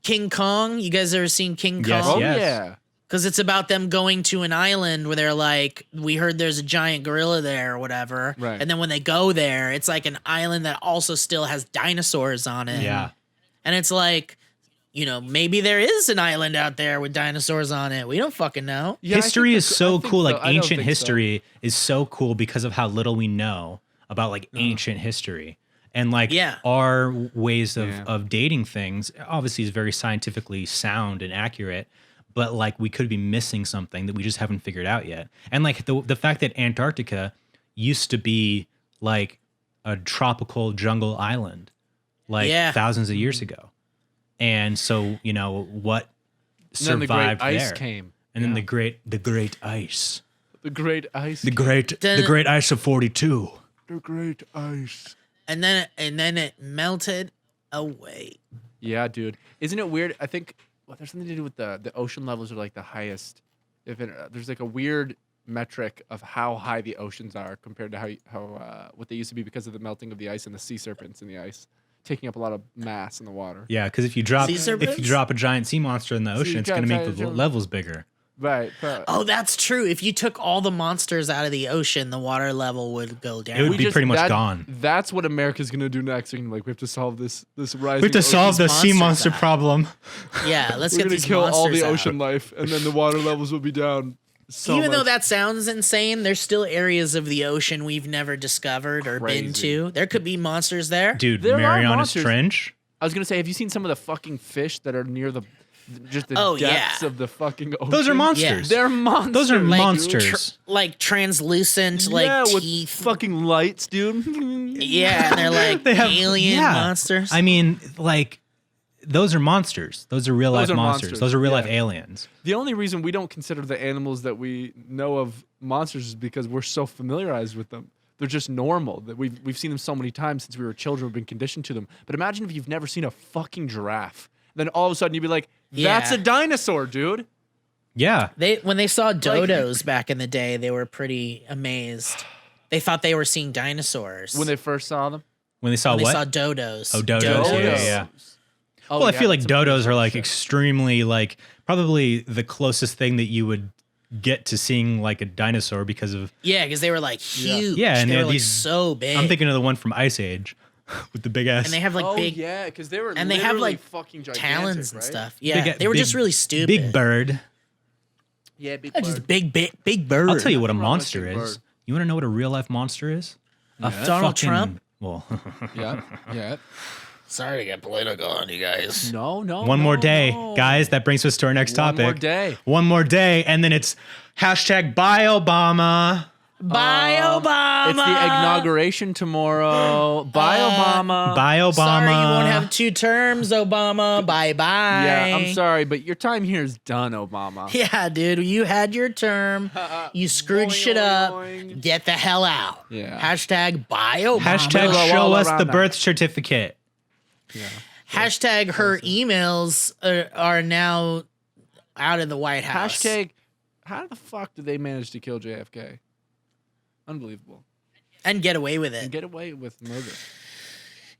King Kong. You guys ever seen King Kong? Oh yeah. Because it's about them going to an island where they're like, we heard there's a giant gorilla there or whatever. Right. And then when they go there, it's like an island that also still has dinosaurs on it. Yeah. And it's like, maybe there is an island out there with dinosaurs on it. We don't fucking know. Yeah, history is so cool. Like ancient history is so cool because of how little we know about like ancient history. And like our ways of dating things obviously is very scientifically sound and accurate, but like we could be missing something that we just haven't figured out yet. And like the fact that Antarctica used to be like a tropical jungle island like thousands of years ago. And so, what survived the great ice there came. And then the great ice. The great ice. The great ice of 42. The great ice. And then it melted away. Yeah, dude. Isn't it weird? I think there's something to do with the ocean levels are like the highest. There's like a weird metric of how high the oceans are compared to how what they used to be because of the melting of the ice and the sea serpents in the ice, taking up a lot of mass in the water. Yeah, because if you drop a giant sea monster in the ocean, it's going to make the levels bigger. Right. Oh, that's true. If you took all the monsters out of the ocean, the water level would go down. It would be pretty much gone. That's what America's going to do next. We have to solve this rising. We have to solve the sea monster problem. Yeah, let's get these monsters kill all the out. ocean life, and then the water levels will be down. Even though that sounds insane, there's still areas of the ocean we've never discovered or been to. There could be monsters there. Dude, Mariana's Trench. I was going to say, have you seen some of the fucking fish that are near the depths of the fucking ocean? Those are monsters. Yeah. They're monsters. Those are monsters. Like translucent, with teeth. Fucking lights, dude. Yeah, and they're like alien monsters. I mean, like, those are monsters. Those are real life monsters. Those are real life aliens. The only reason we don't consider the animals that we know of monsters is because we're so familiarized with them. They're just normal. That we've seen them so many times since we were children. We've been conditioned to them. But imagine if you've never seen a fucking giraffe. Then all of a sudden you'd be like, that's a dinosaur, dude. Yeah. When they saw dodos back in the day, they were pretty amazed. They thought they were seeing dinosaurs. When they first saw them? When they saw They what? saw dodos. Oh, dodos. Yeah. Well, I feel like dodos are like extremely like probably the closest thing that you would get to seeing like a dinosaur because of because they were like huge. Yeah, and they were like so big. I'm thinking of the one from Ice Age with the big ass. And they have like big. Yeah, because they were and they have like fucking gigantic, talons and right? stuff. Yeah, they were just really stupid. Big bird. Yeah, big bird. Just big bird. I'll tell you what a monster is. You want to know what a real life monster is? Donald Trump. Well, yeah. Sorry to get political on you guys. No. One more day, guys. That brings us to our next topic. One more day, and then it's hashtag Buy Obama. Buy Obama. It's the inauguration tomorrow. Buy Obama. Buy Obama. Sorry, you won't have 2 terms, Obama. Bye-bye. Yeah, I'm sorry, but your time here is done, Obama. Yeah, dude. You had your term. You screwed shit up. Get the hell out. Yeah. Hashtag Buy Obama. Hashtag show us the birth certificate. Yeah. Hashtag her emails are now out of the White House. Hashtag how the fuck did they manage to kill JFK? Unbelievable. And get away with it. And get away with murder.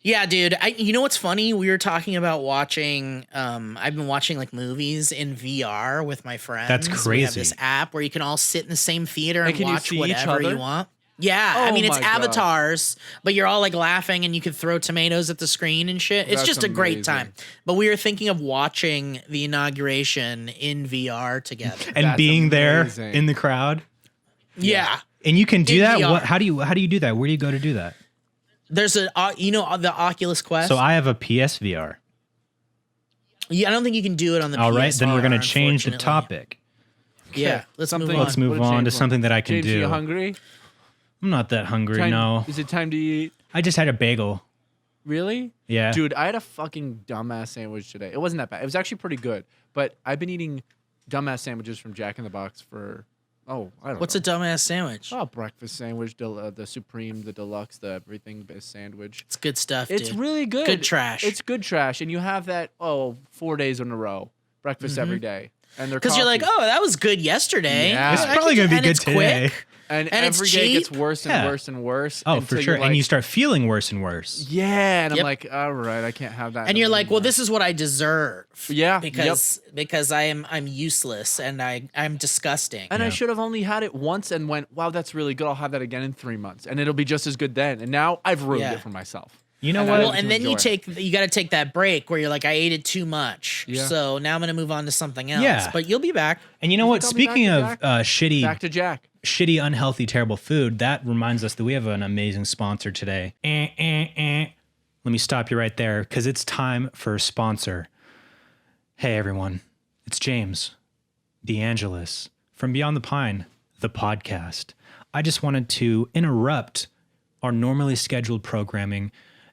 Yeah, dude. You know what's funny? We were talking about watching. I've been watching like movies in VR with my friends. That's crazy. We have this app where you can all sit in the same theater and watch whatever you want. Yeah, I mean, it's my God. avatars, but you're all like laughing and you could throw tomatoes at the screen and shit. It's That's just a great amazing. time. But we were thinking of watching the inauguration in VR together. And That's being amazing. there in the crowd. Yeah. And you can do In that. VR. How do you do that? Where do you go to do that? There's the Oculus Quest. So I have a PSVR. Yeah, I don't think you can do it on the All right, then we're going gonna to change the topic. Yeah, let's Something- move on. Let's move What a on to change something that I can James, do. are you hungry? I'm not that hungry. Time- No, Is it time to eat? I just had a bagel. Really? Yeah. Dude, I had a fucking dumbass sandwich today. It wasn't that bad. It was actually pretty good. But I've been eating dumbass sandwiches from Jack in the Box for, I don't What's know. a dumbass sandwich? Oh, breakfast sandwich, the Supreme, the Deluxe, the everything best sandwich. It's good stuff, It's dude. really good. Good trash. It's good trash. And you have that, 4 days in a row. Breakfast every day. And they're Because you're like, coffee. that was good yesterday. Yeah. It's I probably could- gonna be and good it's today. quick. And and it's every day gets cheap. worse and Yeah. worse and worse. Oh, until for you're sure. And like- you start feeling worse and worse. Yeah. And Yep. I'm like, all right, I can't have that. And you're like, well, this is what I deserve. Yeah, Because I'm useless and I'm disgusting. And I Yeah. should have only had it once and went, wow, that's really good. I'll have that again in 3 months. And it'll be just as good then. And now I've ruined Yeah. it for myself. You know And I what? don't Well, and then you enjoy it. you got to take that break where you're like, I ate it too much. Yeah. So now I'm going to move on to something else. Yeah. But you'll be back. And you know what? I'll be back Speaking to of Jack. Back to Jack. shitty, unhealthy, terrible food, that reminds us that we have an amazing sponsor today. Let me stop you right there because it's time for a sponsor. Hey, everyone. It's James DeAngelis from Beyond the Pine, the podcast. I just wanted to interrupt our normally scheduled programming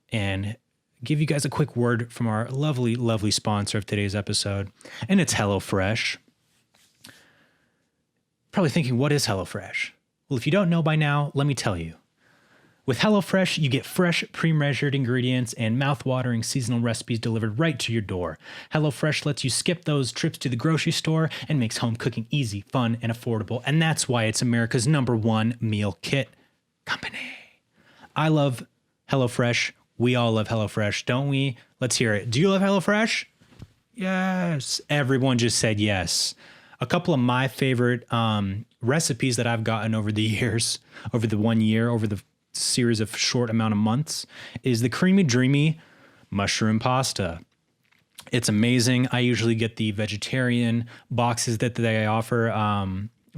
and give you guys a quick word from our lovely, lovely sponsor of today's episode, and it's HelloFresh. Probably thinking, what is HelloFresh? Well, if you don't know by now, let me tell you. With HelloFresh, you get fresh, pre-measured ingredients and mouth-watering seasonal recipes delivered right to your door. HelloFresh lets you skip those trips to the grocery store and makes home cooking easy, fun, and affordable. And that's why it's America's #1 meal kit company. I love HelloFresh. We all love HelloFresh, don't we? Let's hear it. Do you love HelloFresh? Yes. Everyone just said yes. A couple of my favorite recipes that I've gotten over the years, over the 1 year, over the series of short amount of months, is the Creamy Dreamy mushroom pasta. It's amazing. I usually get the vegetarian boxes that they offer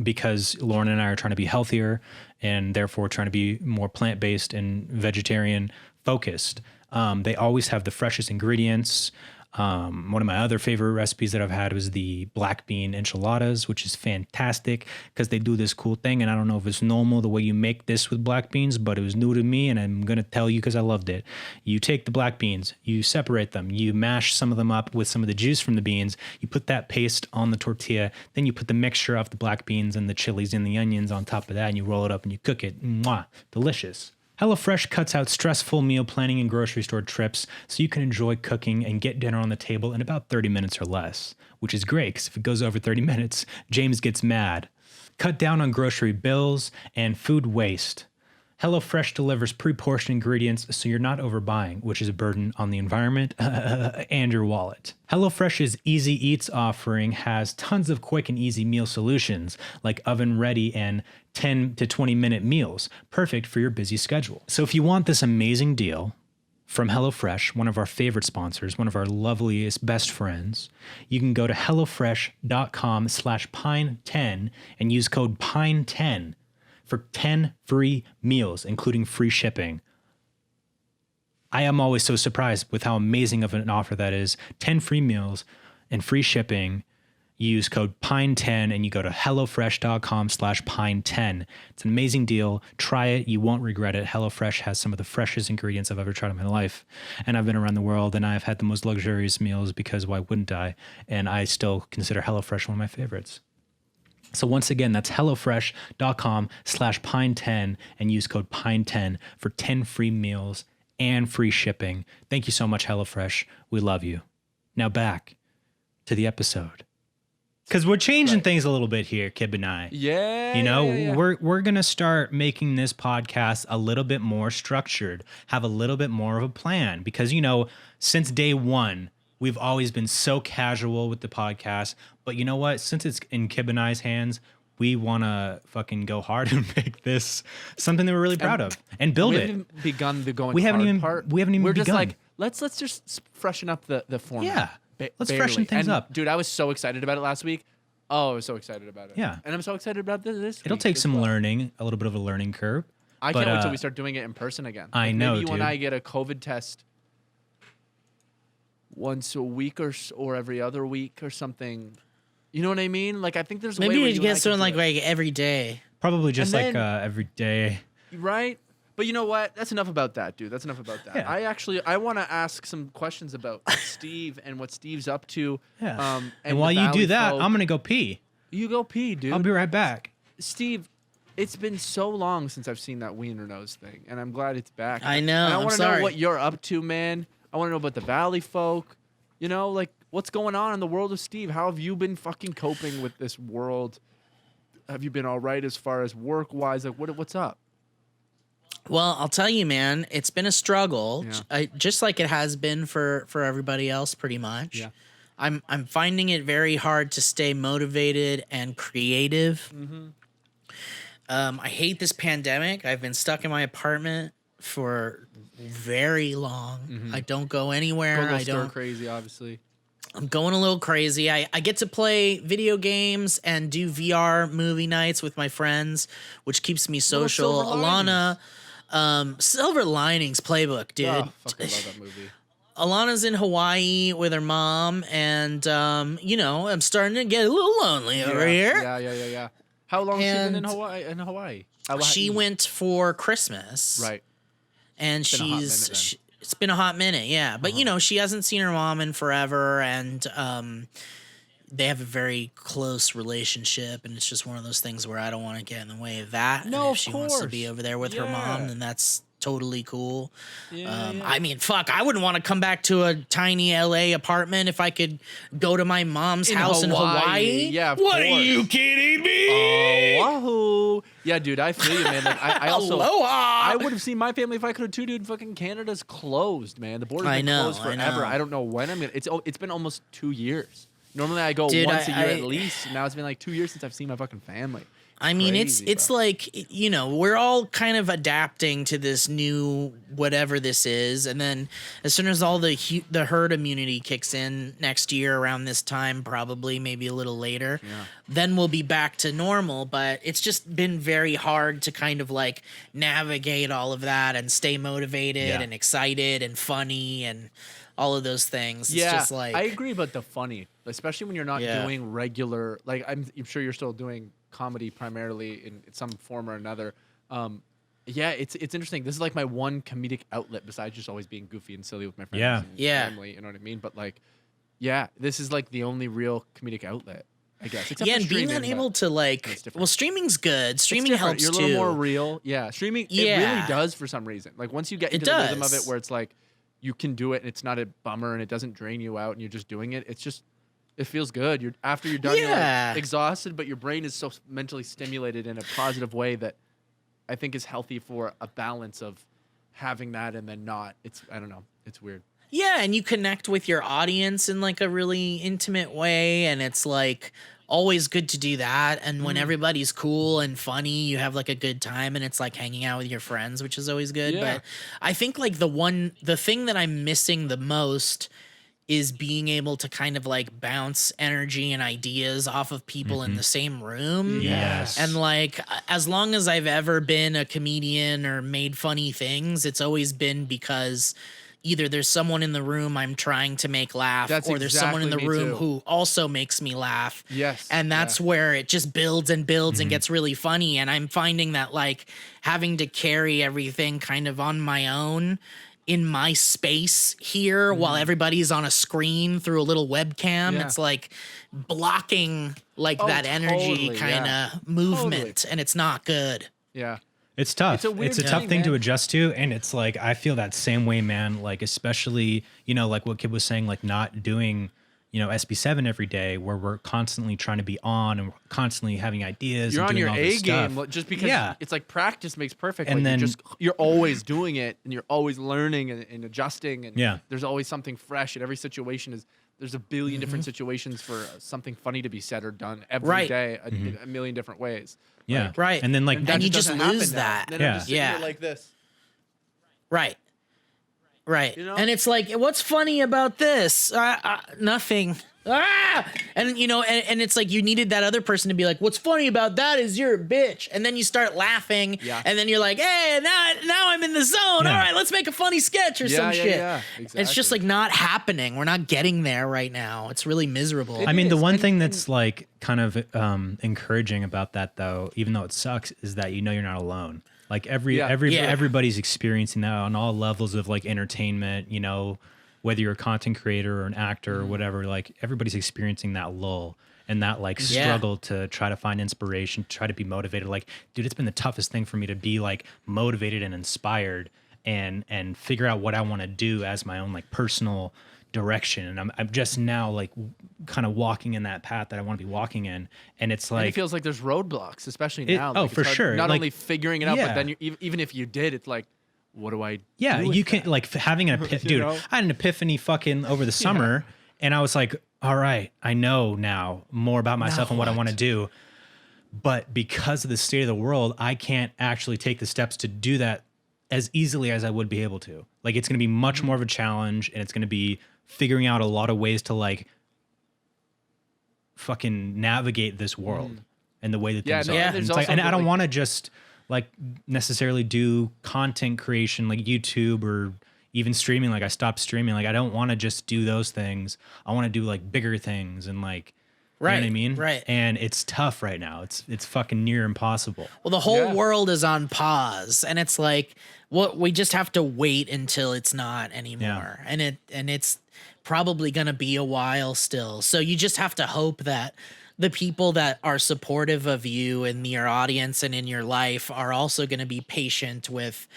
because Lauren and I are trying to be healthier and therefore trying to be more plant-based and vegetarian focused. They always have the freshest ingredients. One of my other favorite recipes that I've had was the black bean enchiladas, which is fantastic because they do this cool thing. And I don't know if it's normal the way you make this with black beans, but it was new to me. And I'm going to tell you because I loved it. You take the black beans, you separate them, you mash some of them up with some of the juice from the beans. You put that paste on the tortilla. Then you put the mixture of the black beans and the chilies and the onions on top of that. And you roll it up and you cook it. Mwah, delicious. HelloFresh cuts out stressful meal planning and grocery store trips so you can enjoy cooking and get dinner on the table in about 30 minutes or less, which is great because if it goes over 30 minutes, James gets mad. Cut down on grocery bills and food waste. HelloFresh delivers pre-portioned ingredients so you're not overbuying, which is a burden on the environment and your wallet. HelloFresh's Easy Eats offering has tons of quick and easy meal solutions like oven-ready and 10 to 20-minute meals, perfect for your busy schedule. So if you want this amazing deal from HelloFresh, one of our favorite sponsors, one of our loveliest best friends, you can go to hellofresh.com/pine10 and use code PINE10 for 10 free meals, including free shipping. I am always so surprised with how amazing of an offer that is. 10 free meals and free shipping. You use code PINE10 and you go to hellofresh.com/pine10. It's an amazing deal. Try it. You won't regret it. HelloFresh has some of the freshest ingredients I've ever tried in my life. And I've been around the world and I've had the most luxurious meals because why wouldn't I? And I still consider HelloFresh one of my favorites. So once again, that's hellofresh.com/pine10 and use code PINE10 for 10 free meals and free shipping. Thank you so much, HelloFresh. We love you. Now back to the episode. Because we're changing things a little bit here, Kib and I. Yeah. You know, yeah. we're going to start making this podcast a little bit more structured, have a little bit more of a plan. Because, you know, since day one, we've always been so casual with the podcast. But you know what? Since it's in Kib and I's hands, we want to fucking go hard and make this something that we're really proud of and build we it. haven't begun the going We haven't hard even part. we haven't even We're begun. just like let's just freshen up the format. Yeah. Let's freshen things and, up. dude. I was so excited about it last week. Oh, I was so excited about it. Yeah. And I'm so excited about this. It'll week take as some well. learning, a little bit of a learning curve. I but, can't wait till we start doing it in person again. I know, maybe you and dude. I get a COVID test once a week or every other week or something. You know what I mean? Like I think there's a Maybe way where we you get and I something can do like every day. Probably just And like then- every day. right? But you know what? That's enough about that, dude. That's enough about that. Yeah. I want to ask some questions about Steve and what Steve's up to. Yeah. And and while the you do that, Valleyfolk. I'm gonna go pee. You go pee, dude. I'll be right back. Steve, it's been so long since I've seen that wiener nose thing, and I'm glad it's back. I know, And I I'm want to know sorry. what you're up to, man. I want to know about the Valleyfolk. You know, like what's going on in the world of Steve? How have you been fucking coping with this world? Have you been all right as far as work-wise? Like, what's up? Well, I'll tell you, man, it's been a struggle, Yeah. just like it has been for everybody else, pretty much. Yeah. I'm finding it very hard to stay motivated and creative. Mm-hmm. I hate this pandemic. I've been stuck in my apartment for very long. Mm-hmm. I don't go anywhere. Go I stir don't. crazy, obviously. I'm going a little crazy. I get to play video games and do VR movie nights with my friends, which keeps me social. Silver Alana, Silver Linings Playbook, dude. Oh, fucking love that movie. Alana's in Hawaii with her mom, and you know, I'm starting to get a little lonely over here. Yeah. How long has she been in And Hawaii? She went for Christmas, Right. and been a hot minute then. it's been a hot minute, yeah. But you know, she hasn't seen her mom in forever, and they have a very close relationship, and it's just one of those things where I don't want to get in the way of that. No, and if of she wants to course. be over there with her mom, Yeah. then that's totally cool. Yeah. I mean, fuck, I wouldn't want to come back to a tiny LA apartment if I could go to my mom's house in Hawaii. Yeah, of What are course. you kidding me? Oh, wahoo. Yeah, dude, I feel you, man. Like, I also, Aloha. I would have seen my family if I could have too, dude. Fucking Canada's closed, man. The border's I been know, closed I forever. know. I don't know when I'm gonna. It's been almost 2 years. Normally I go Dude, once a year I- at least. Now it's been like 2 years since I've seen my fucking family. I mean, Crazy, it's bro. like, you know, we're all kind of adapting to this new whatever this is, and then as soon as all the herd immunity kicks in next year around this time, probably maybe a little later, then we'll be back to normal. But it's just been very hard to kind of like navigate all of that and stay motivated and excited and funny and all of those things. It's Yeah, just like I agree about the funny, especially when you're not Yeah. doing regular. Like I'm sure you're still doing comedy primarily in some form or another. Yeah, it's interesting. This is like my one comedic outlet besides just always being goofy and silly with my friends Yeah. and Yeah. family. You know what I mean? But like, yeah, this is like the only real comedic outlet, I guess. Except yeah, for and being streaming, unable but to like, it's different. well, streaming's good. it's Streaming different. helps You're a too. little more real. Yeah, streaming. It Yeah. really does for some reason. Like once you get It into the rhythm of does. it, where it's like you can do it and it's not a bummer and it doesn't drain you out and you're just doing it. It's just. It feels good. You're after you're done, you're Yeah. like exhausted, but your brain is so mentally stimulated in a positive way that I think is healthy for a balance of having that and then not. It's I don't know. It's weird. Yeah, and you connect with your audience in like a really intimate way, and it's like always good to do that. And when everybody's cool and funny, you have like a good time, and it's like hanging out with your friends, which is always good. Yeah. But I think like the thing that I'm missing the most is being able to kind of like bounce energy and ideas off of people in the same room. Yes. And like, as long as I've ever been a comedian or made funny things, it's always been because either there's someone in the room I'm trying to make laugh, That's or there's someone in the exactly me room too. who also makes me laugh. Yes, And that's yeah. where it just builds and builds and gets really funny. And I'm finding that like having to carry everything kind of on my own in my space here while everybody's on a screen through a little webcam, Yeah. it's like blocking like Oh, that energy totally, kind of yeah. movement, and it's not good. Yeah. It's tough. It's a weird tough thing, thing to man. adjust to. And it's like, I feel that same way, man. Like, especially, you know, like what Kid was saying, like not doing, SB7 every day, where we're constantly trying to be on and we're constantly having ideas. You're and on doing your all A this game stuff. just because it's like practice makes perfect. And then you're always doing it and you're always learning and adjusting. And there's always something fresh. And every situation there's a billion different situations for something funny to be said or done every day, a million different ways. Yeah. Right. And then and you just lose that. Then I'm just sitting here like this. Right. And it's like, what's funny about this? Nothing. And and it's like you needed that other person to be like, what's funny about that is you're a bitch. And then you start laughing. Yeah. And then you're like, hey, now I'm in the zone. All right, let's make a funny sketch or some shit. Yeah, exactly. It's just like not happening. We're not getting there right now. It's really miserable. I mean, the one thing that's like kind of encouraging about that, though, even though it sucks, is that you're not alone. Like everybody's experiencing that on all levels of like entertainment, whether you're a content creator or an actor or whatever, like everybody's experiencing that lull and that like struggle to try to find inspiration, try to be motivated. Like, dude, it's been the toughest thing for me to be like motivated and inspired and figure out what I want to do as my own like personal direction. And I'm just now like kind of walking in that path that I want to be walking in. And it's like, and it feels like there's roadblocks, especially now. Like, for sure. Not like, only figuring it out, but then even if you did, it's like, what do I do? Yeah, you can like having an epiphany. Dude, I had an epiphany fucking over the summer, and I was like, all right, I know now more about myself and what I want to do. But because of the state of the world, I can't actually take the steps to do that as easily as I would be able to. Like, it's going to be much more of a challenge, and it's going to be figuring out a lot of ways to like fucking navigate this world and the way that things are. And it's like, and I don't want to just like necessarily do content creation like YouTube or even streaming. Like I stopped streaming. Like I don't want to just do those things. I want to do like bigger things and like, you know what I mean? Right. And it's tough right now. It's fucking near impossible. Well, the whole world is on pause, and it's like we just have to wait until it's not anymore. Yeah. And it's probably going to be a while still. So you just have to hope that the people that are supportive of you in your audience and in your life are also going to be patient with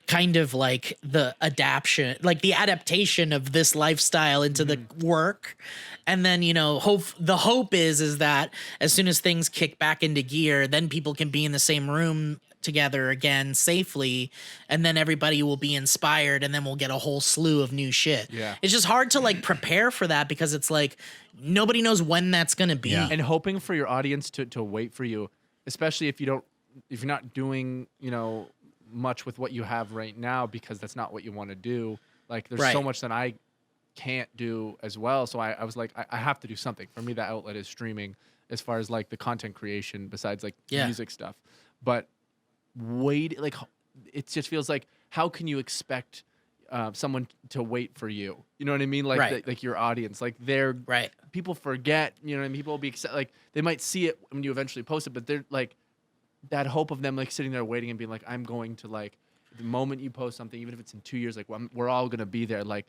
kind of like the adaptation of this lifestyle into the work. And then, the hope is that as soon as things kick back into gear, then people can be in the same room together again safely, and then everybody will be inspired, and then we'll get a whole slew of new shit. Yeah. It's just hard to like prepare for that because it's like nobody knows when that's going to be. Yeah. And hoping for your audience to wait for you, especially if you're not doing, much with what you have right now because that's not what you want to do. Like there's so much that I can't do as well. So I was like, I have to do something. For me, that outlet is streaming as far as like the content creation besides like music stuff. But it just feels like, how can you expect someone to wait for you? You know what I mean? Like like your audience, like they're people forget, people will be excited. Like they might see it when you eventually post it, but they're like that hope of them like sitting there waiting and being like, I'm going to like the moment you post something, even if it's in 2 years, like we're all going to be there. Like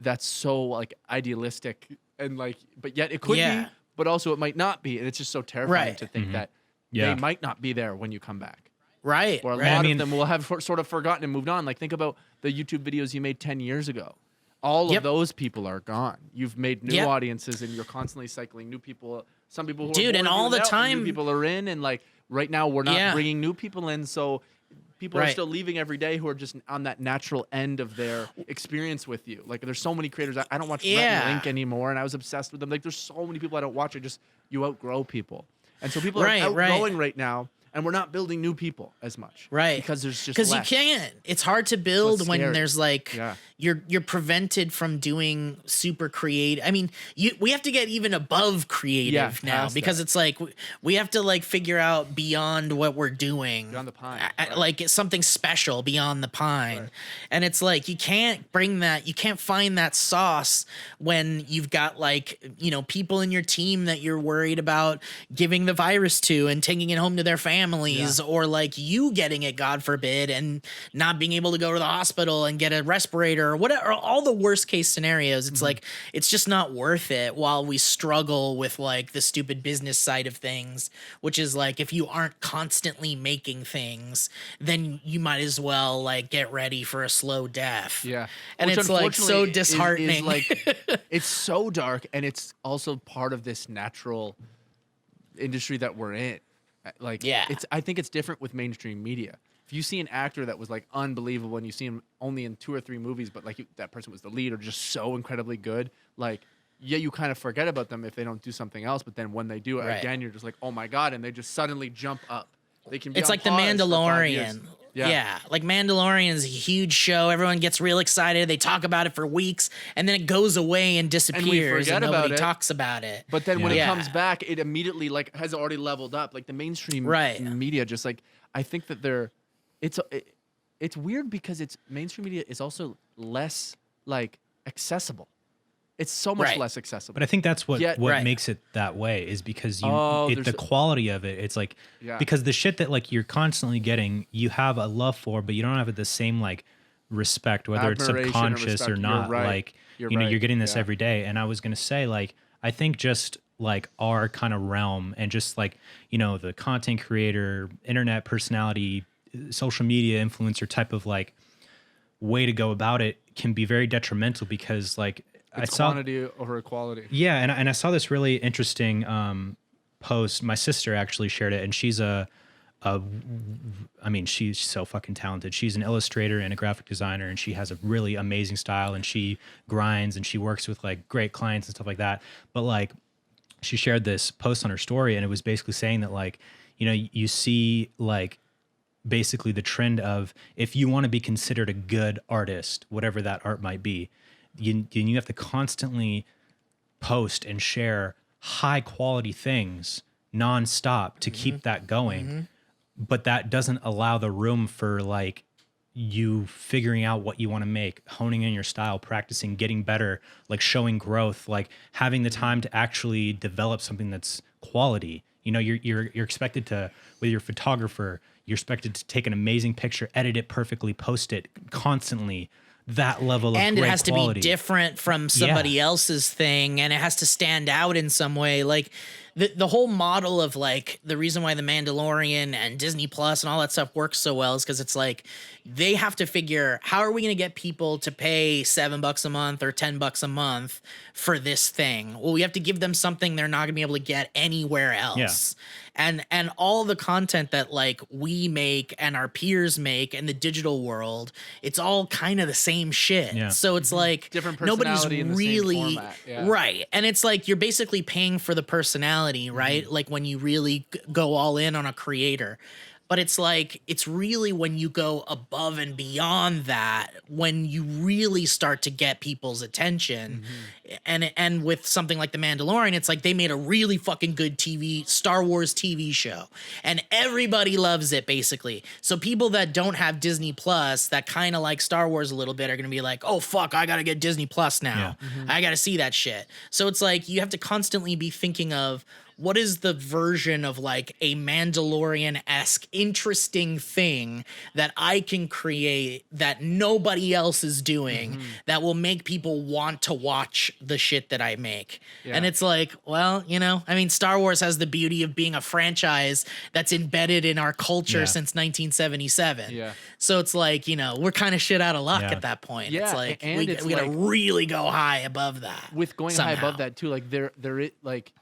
that's so like idealistic and like, but yet it could be, but also it might not be. And it's just so terrifying to think that they might not be there when you come back. Right. Or a lot of them will have sort of forgotten and moved on. Like think about the YouTube videos you made 10 years ago. All of those people are gone. You've made new audiences and you're constantly cycling new people. Some people who are and all the time new people are in, and like right now we're not bringing new people in. So people are still leaving every day who are just on that natural end of their experience with you. Like there's so many creators. I don't watch Rhett and Link anymore, and I was obsessed with them. Like there's so many people I don't watch. You outgrow people. And so people are outgrowing right now, and we're not building new people as much. Right. Because there's just you can't. It's hard to build when there's like you're prevented from doing super creative. I mean, we have to get even above creative now because it's like we have to like figure out beyond what we're doing. Beyond the pine. Like it's something special beyond the pine. Right. And it's like you can't find that sauce when you've got like, people in your team that you're worried about giving the virus to and taking it home to their family. families, or like you getting it, God forbid, and not being able to go to the hospital and get a respirator or whatever, all the worst case scenarios. It's like, it's just not worth it while we struggle with like the stupid business side of things, which is like, if you aren't constantly making things, then you might as well like get ready for a slow death. Yeah. And Which it's like so disheartening. Is like, it's so dark, and it's also part of this natural industry that we're in. Like, I think it's different with mainstream media. If you see an actor that was like unbelievable and you see him only in 2 or 3 movies, but like that person was the lead or just so incredibly good, like, you kind of forget about them if they don't do something else. But then when they do it again, you're just like, oh my God. And they just suddenly jump up. They can be It's like The Mandalorian. Yeah. Like Mandalorian is a huge show. Everyone gets real excited. They talk about it for weeks, and then it goes away and disappears, and nobody talks about it. But then when it comes back, it immediately like has already leveled up. Like the mainstream media, just like, I think that it's weird because mainstream media is also less like accessible. It's so much less accessible. But I think that's what makes it that way, is because the quality of it. It's like, because the shit that like you're constantly getting, you have a love for, but you don't have the same like respect, whether it's subconscious or not. Like, you're getting this every day. And I was going to say, like, I think just like our kind of realm, and just like, the content creator, internet personality, social media influencer type of like way to go about it can be very detrimental, because like, it's quantity over quality. Yeah, and I saw this really interesting post. My sister actually shared it, and she's she's so fucking talented. She's an illustrator and a graphic designer, and she has a really amazing style, and she grinds, and she works with like great clients and stuff like that. But like, she shared this post on her story, and it was basically saying that like, you see like basically the trend of, if you want to be considered a good artist, whatever that art might be, you have to constantly post and share high quality things nonstop to keep that going. But that doesn't allow the room for like you figuring out what you want to make, honing in your style, practicing, getting better, like showing growth, like having the time to actually develop something that's quality. You're expected to, with your photographer, you're expected to take an amazing picture, edit it perfectly, post it constantly. That level of and great it has quality. To be different from somebody else's thing, and it has to stand out in some way. Like the whole model of like, the reason why The Mandalorian and Disney Plus and all that stuff works so well is because it's like, they have to figure, how are we going to get people to pay $7 a month or $10 a month for this thing? Well, we have to give them something they're not gonna be able to get anywhere else. And all the content that like we make and our peers make in the digital world, it's all kind of the same shit. So it's like, different nobody's personality in the really same format. right. And it's like, you're basically paying for the personality, right? Like when you really go all in on a creator. But it's like, it's really when you go above and beyond that, when you really start to get people's attention. And with something like The Mandalorian, it's like they made a really fucking good Star Wars TV show. And everybody loves it, basically. So people that don't have Disney Plus, that kind of like Star Wars a little bit, are going to be like, oh, fuck, I got to get Disney Plus now. I got to see that shit. So it's like, you have to constantly be thinking of, what is the version of like a Mandalorian-esque interesting thing that I can create that nobody else is doing that will make people want to watch the shit that I make? And it's like, well, I mean, Star Wars has the beauty of being a franchise that's embedded in our culture since 1977. So it's like, we're kind of shit out of luck at that point. It's like, we gotta really go high above that. With going high above that too, like like,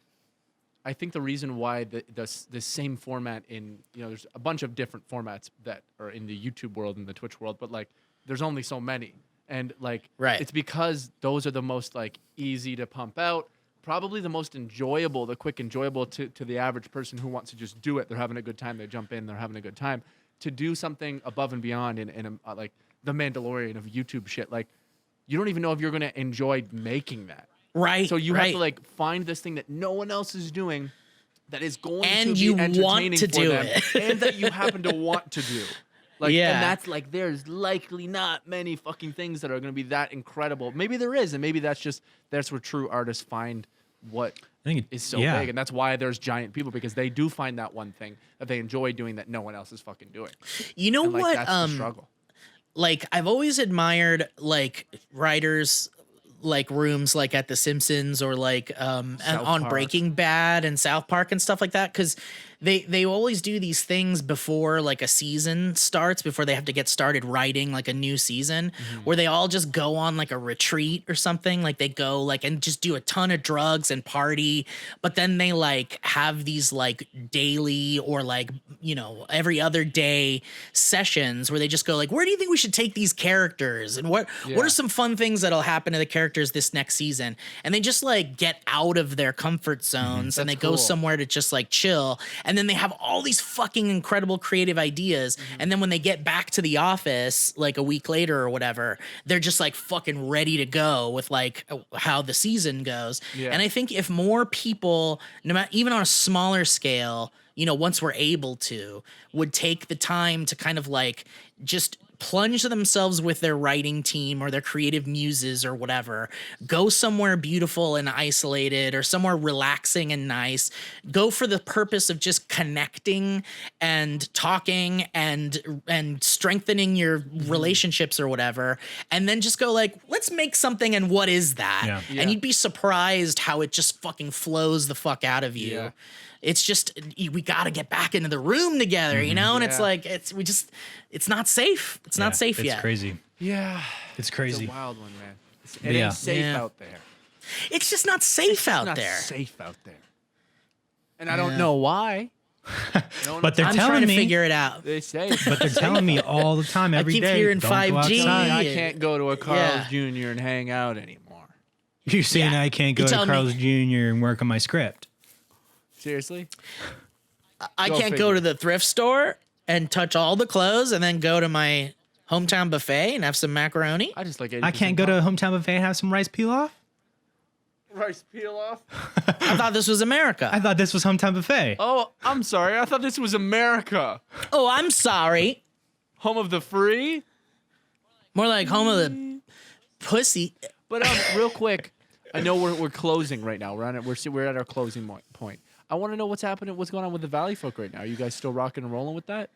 I think the reason why this same format in, there's a bunch of different formats that are in the YouTube world and the Twitch world, but like, there's only so many. And like, it's because those are the most like easy to pump out, probably the most enjoyable, the quick enjoyable to the average person who wants to just do it. They're having a good time. They jump in, they're having a good time. To do something above and beyond in like The Mandalorian of YouTube shit, like, you don't even know if you're going to enjoy making that. Right. So you have to like find this thing that no one else is doing that is going to be you entertaining want to for do them, it. and that you happen to want to do. Like, and that's like, there's likely not many fucking things that are going to be that incredible. Maybe there is, and maybe that's where true artists find what is so big, and that's why there's giant people, because they do find that one thing that they enjoy doing that no one else is fucking doing. You know what? That's the struggle. Like, I've always admired like writers like rooms like at The Simpsons or like on Breaking Bad and South Park and stuff like that, because they always do these things before like a season starts, before they have to get started writing like a new season, where they all just go on like a retreat or something. Like they go like and just do a ton of drugs and party, but then they like have these like daily or like, you know, every other day sessions where they just go like, where do you think we should take these characters, and what are some fun things that'll happen to the characters this next season? And they just like get out of their comfort zones and they go somewhere to just like chill. And then they have all these fucking incredible creative ideas. And then when they get back to the office, like a week later or whatever, they're just like fucking ready to go with like how the season goes. Yeah. And I think if more people, no matter, even on a smaller scale, you know, once we're able to, would take the time to kind of like just plunge themselves with their writing team or their creative muses or whatever, go somewhere beautiful and isolated or somewhere relaxing and nice, go for the purpose of just connecting and talking and strengthening your relationships or whatever, and then just go like, let's make something, and what is that? Yeah. And you'd be surprised how it just fucking flows the fuck out of you. Yeah. It's just, we got to get back into the room together, you know? And it's like, it's not safe. It's not safe yet. It's crazy. Yeah. It's crazy. It's a wild one, man. It ain't safe out there. It's just not safe out there. Safe out there. And I don't know why. But they're I'm telling trying to me, figure it out. They say, but they're telling me all the time, every day. I keep hearing 5G. I can't go to a Carl's Jr. and hang out anymore. You're saying I can't go to Carl's Jr. and work on my script? Seriously? I can't go to the thrift store and touch all the clothes and then go to my hometown buffet and have some macaroni. I can't go to a hometown buffet and have some rice pilaf? Rice pilaf? I thought this was America. I thought this was hometown buffet. Oh, I'm sorry. I thought this was America. Oh, I'm sorry. Home of the free? More like home of the pussy. But real quick, I know we're closing right now. We're at our closing point. I want to know what's happening. What's going on with the Valleyfolk right now? Are you guys still rocking and rolling with that?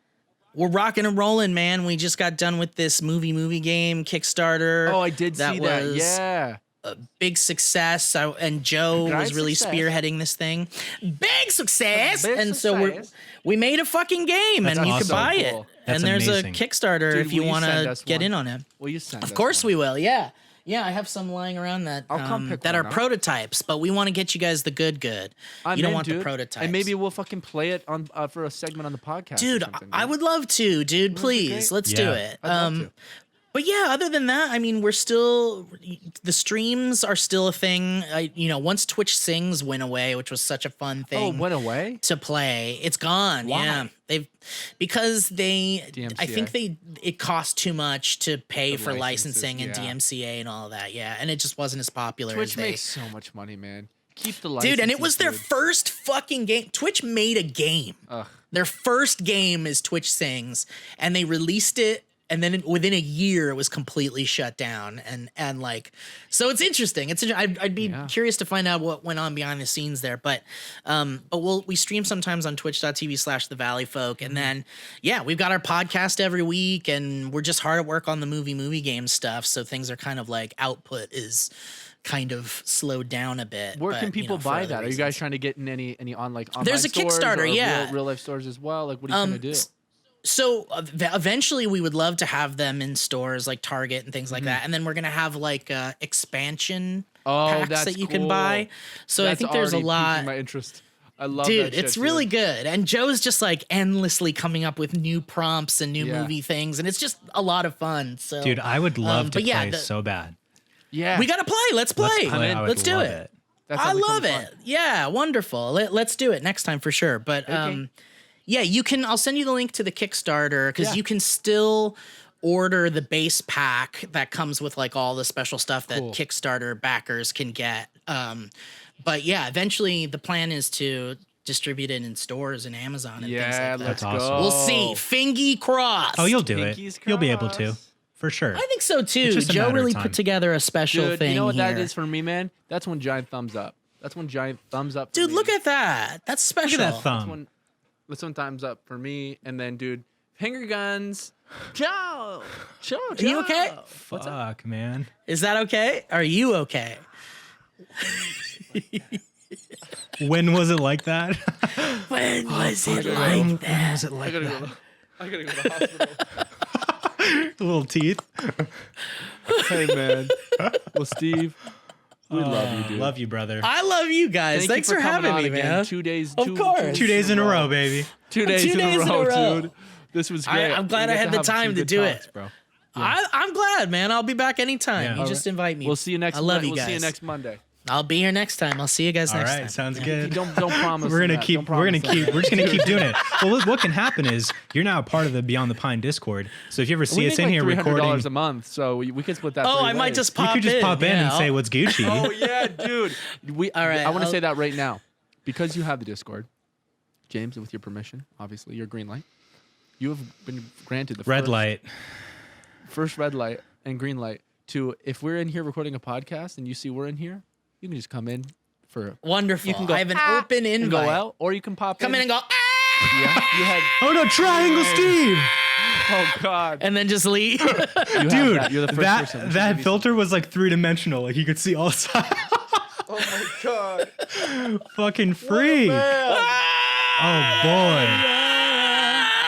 We're rocking and rolling, man. We just got done with this movie game Kickstarter. Oh, I did see that. Yeah. A big success. And Joe was really spearheading this thing. Big success. So we made a fucking game. That's and you awesome. can buy it. That's and there's amazing. a Kickstarter if you want to get in on it. Will you send us Of course one? we will. Yeah. Yeah, I have some lying around that that are prototypes, but we want to get you guys the good. You don't want the prototypes. And maybe we'll fucking play it on for a segment on the podcast. Dude, I would love to, dude. Please, let's do it. I'd love to. But yeah, other than that, I mean, the streams are still a thing. Once Twitch Sings went away, which was such a fun thing. Oh, went away? To play. It's gone. Why? Yeah. I think it cost too much to pay for licensing and DMCA and all of that. Yeah. And it just wasn't as popular Twitch as makes so much money, man. Keep the license. Dude, and it was their first fucking game. Twitch made a game. Ugh. Their first game is Twitch Sings, and they released it. And then within a year, it was completely shut down, and like, so it's interesting. I'd be curious to find out what went on behind the scenes there. But we stream sometimes on twitch.tv/the Valleyfolk, and then we've got our podcast every week, and we're just hard at work on the movie game stuff. So things are kind of like output is kind of slowed down a bit. Where can people buy that? Are you guys trying to get in any online There's a Kickstarter, real life stores as well? Like, what are you trying to do? So eventually we would love to have them in stores like Target and things like that. And then we're going to have like expansion packs that you can buy. So I think there's a lot. My interest. I love Dude, that shit, it's really good. And Joe's just like endlessly coming up with new prompts and new movie things. And it's just a lot of fun. So, dude, I would love to play so bad. Yeah. We got to play. Let's play. Let's do it. I love it. Yeah. Wonderful. Let's do it next time for sure. But, yeah, you can. I'll send you the link to the Kickstarter because you can still order the base pack that comes with like all the special stuff that Kickstarter backers can get. But yeah, eventually the plan is to distribute it in stores and Amazon and things like that. That's awesome. We'll see. Fingy crossed. Oh, you'll do it. You'll be able to. For sure. I think so too. Joe really put together a special thing. You know what here. that is for me, man? That's when giant thumbs up. That's one giant thumbs up. Dude, look at that. That's special. Look at that thumb. That's one thumbs up for me. And then, dude, finger guns. Ciao. Ciao. Are you okay? Fuck, man. Is that okay? Are you okay? When was it like that? When was it like that? When was it like I gotta go to the hospital. Little teeth. Hey, man. Well, Steve, we love you, dude. Love you, brother. I love you guys. Thanks you for coming having on me, again. man. 2 days. Of course. 2 days in a row, baby. 2 days, in a row, dude. This was great. I'm glad I had the time to do it. Bro. I'm glad, man. I'll be back anytime. Yeah. You just invite me. We'll see you next. I love you We'll guys. see you next Monday. I'll be here next time. I'll see you guys All next right, time. sounds good. Don't promise. We're gonna that. keep. Don't We're gonna promise keep. that. We're just gonna keep doing it. Well, what can happen is you're now a part of the Beyond the Pine Discord. So if you ever see us in here recording, $300 a month, so we could split that. Oh, 3 I might ways. just you pop could just in. pop in and say what's Gucci. Oh yeah, dude. All right, I want to I'll- say that right now, because you have the Discord, James, with your permission, obviously, your green light. You have been granted the Red light. first red light and green light to, if we're in here recording a podcast and you see we're in here, you can just come in for Wonderful. You can go, I have an open invite. and go out, or you can pop Come in and go. Ah! Yeah, you had. Oh no, Triangle Steve. Oh God, And then just leave. You have Dude, that. You're the first person. that filter was like 3-dimensional. Like you could see all sides. Oh my God. Fucking freak. Ah! Oh boy.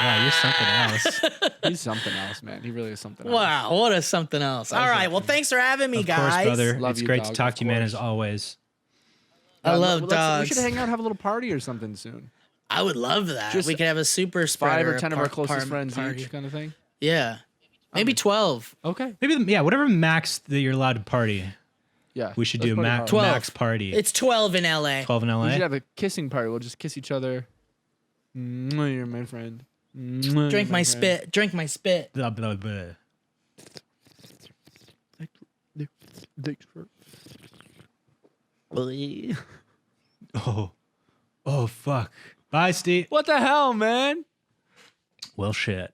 Wow, you're something else. He's something else, man. He really is something else. Wow, what a something else. All right, well, thanks for having me, Of guys. course, brother. Love It's you, great dog, to talk of to you, man, as course. always. I love We dogs. should hang out, have a little party or something soon. I would love that. Just We could have a super spreader. 5 or 10 of our par- closest par- friends party. each, kind of thing. Yeah. Maybe 12. Okay. Maybe, whatever max that you're allowed to party. Yeah. We should let's do a party hard. 12. max party. It's 12 in LA. 12 in LA. We should have a kissing party. We'll just kiss each other. Mwah, you're my friend. Mwah, Drink you're my friend. spit. Drink my spit. Blah, blah, blah. Thanks for- Oh, fuck. Bye, Steve. What the hell, man? Well, shit.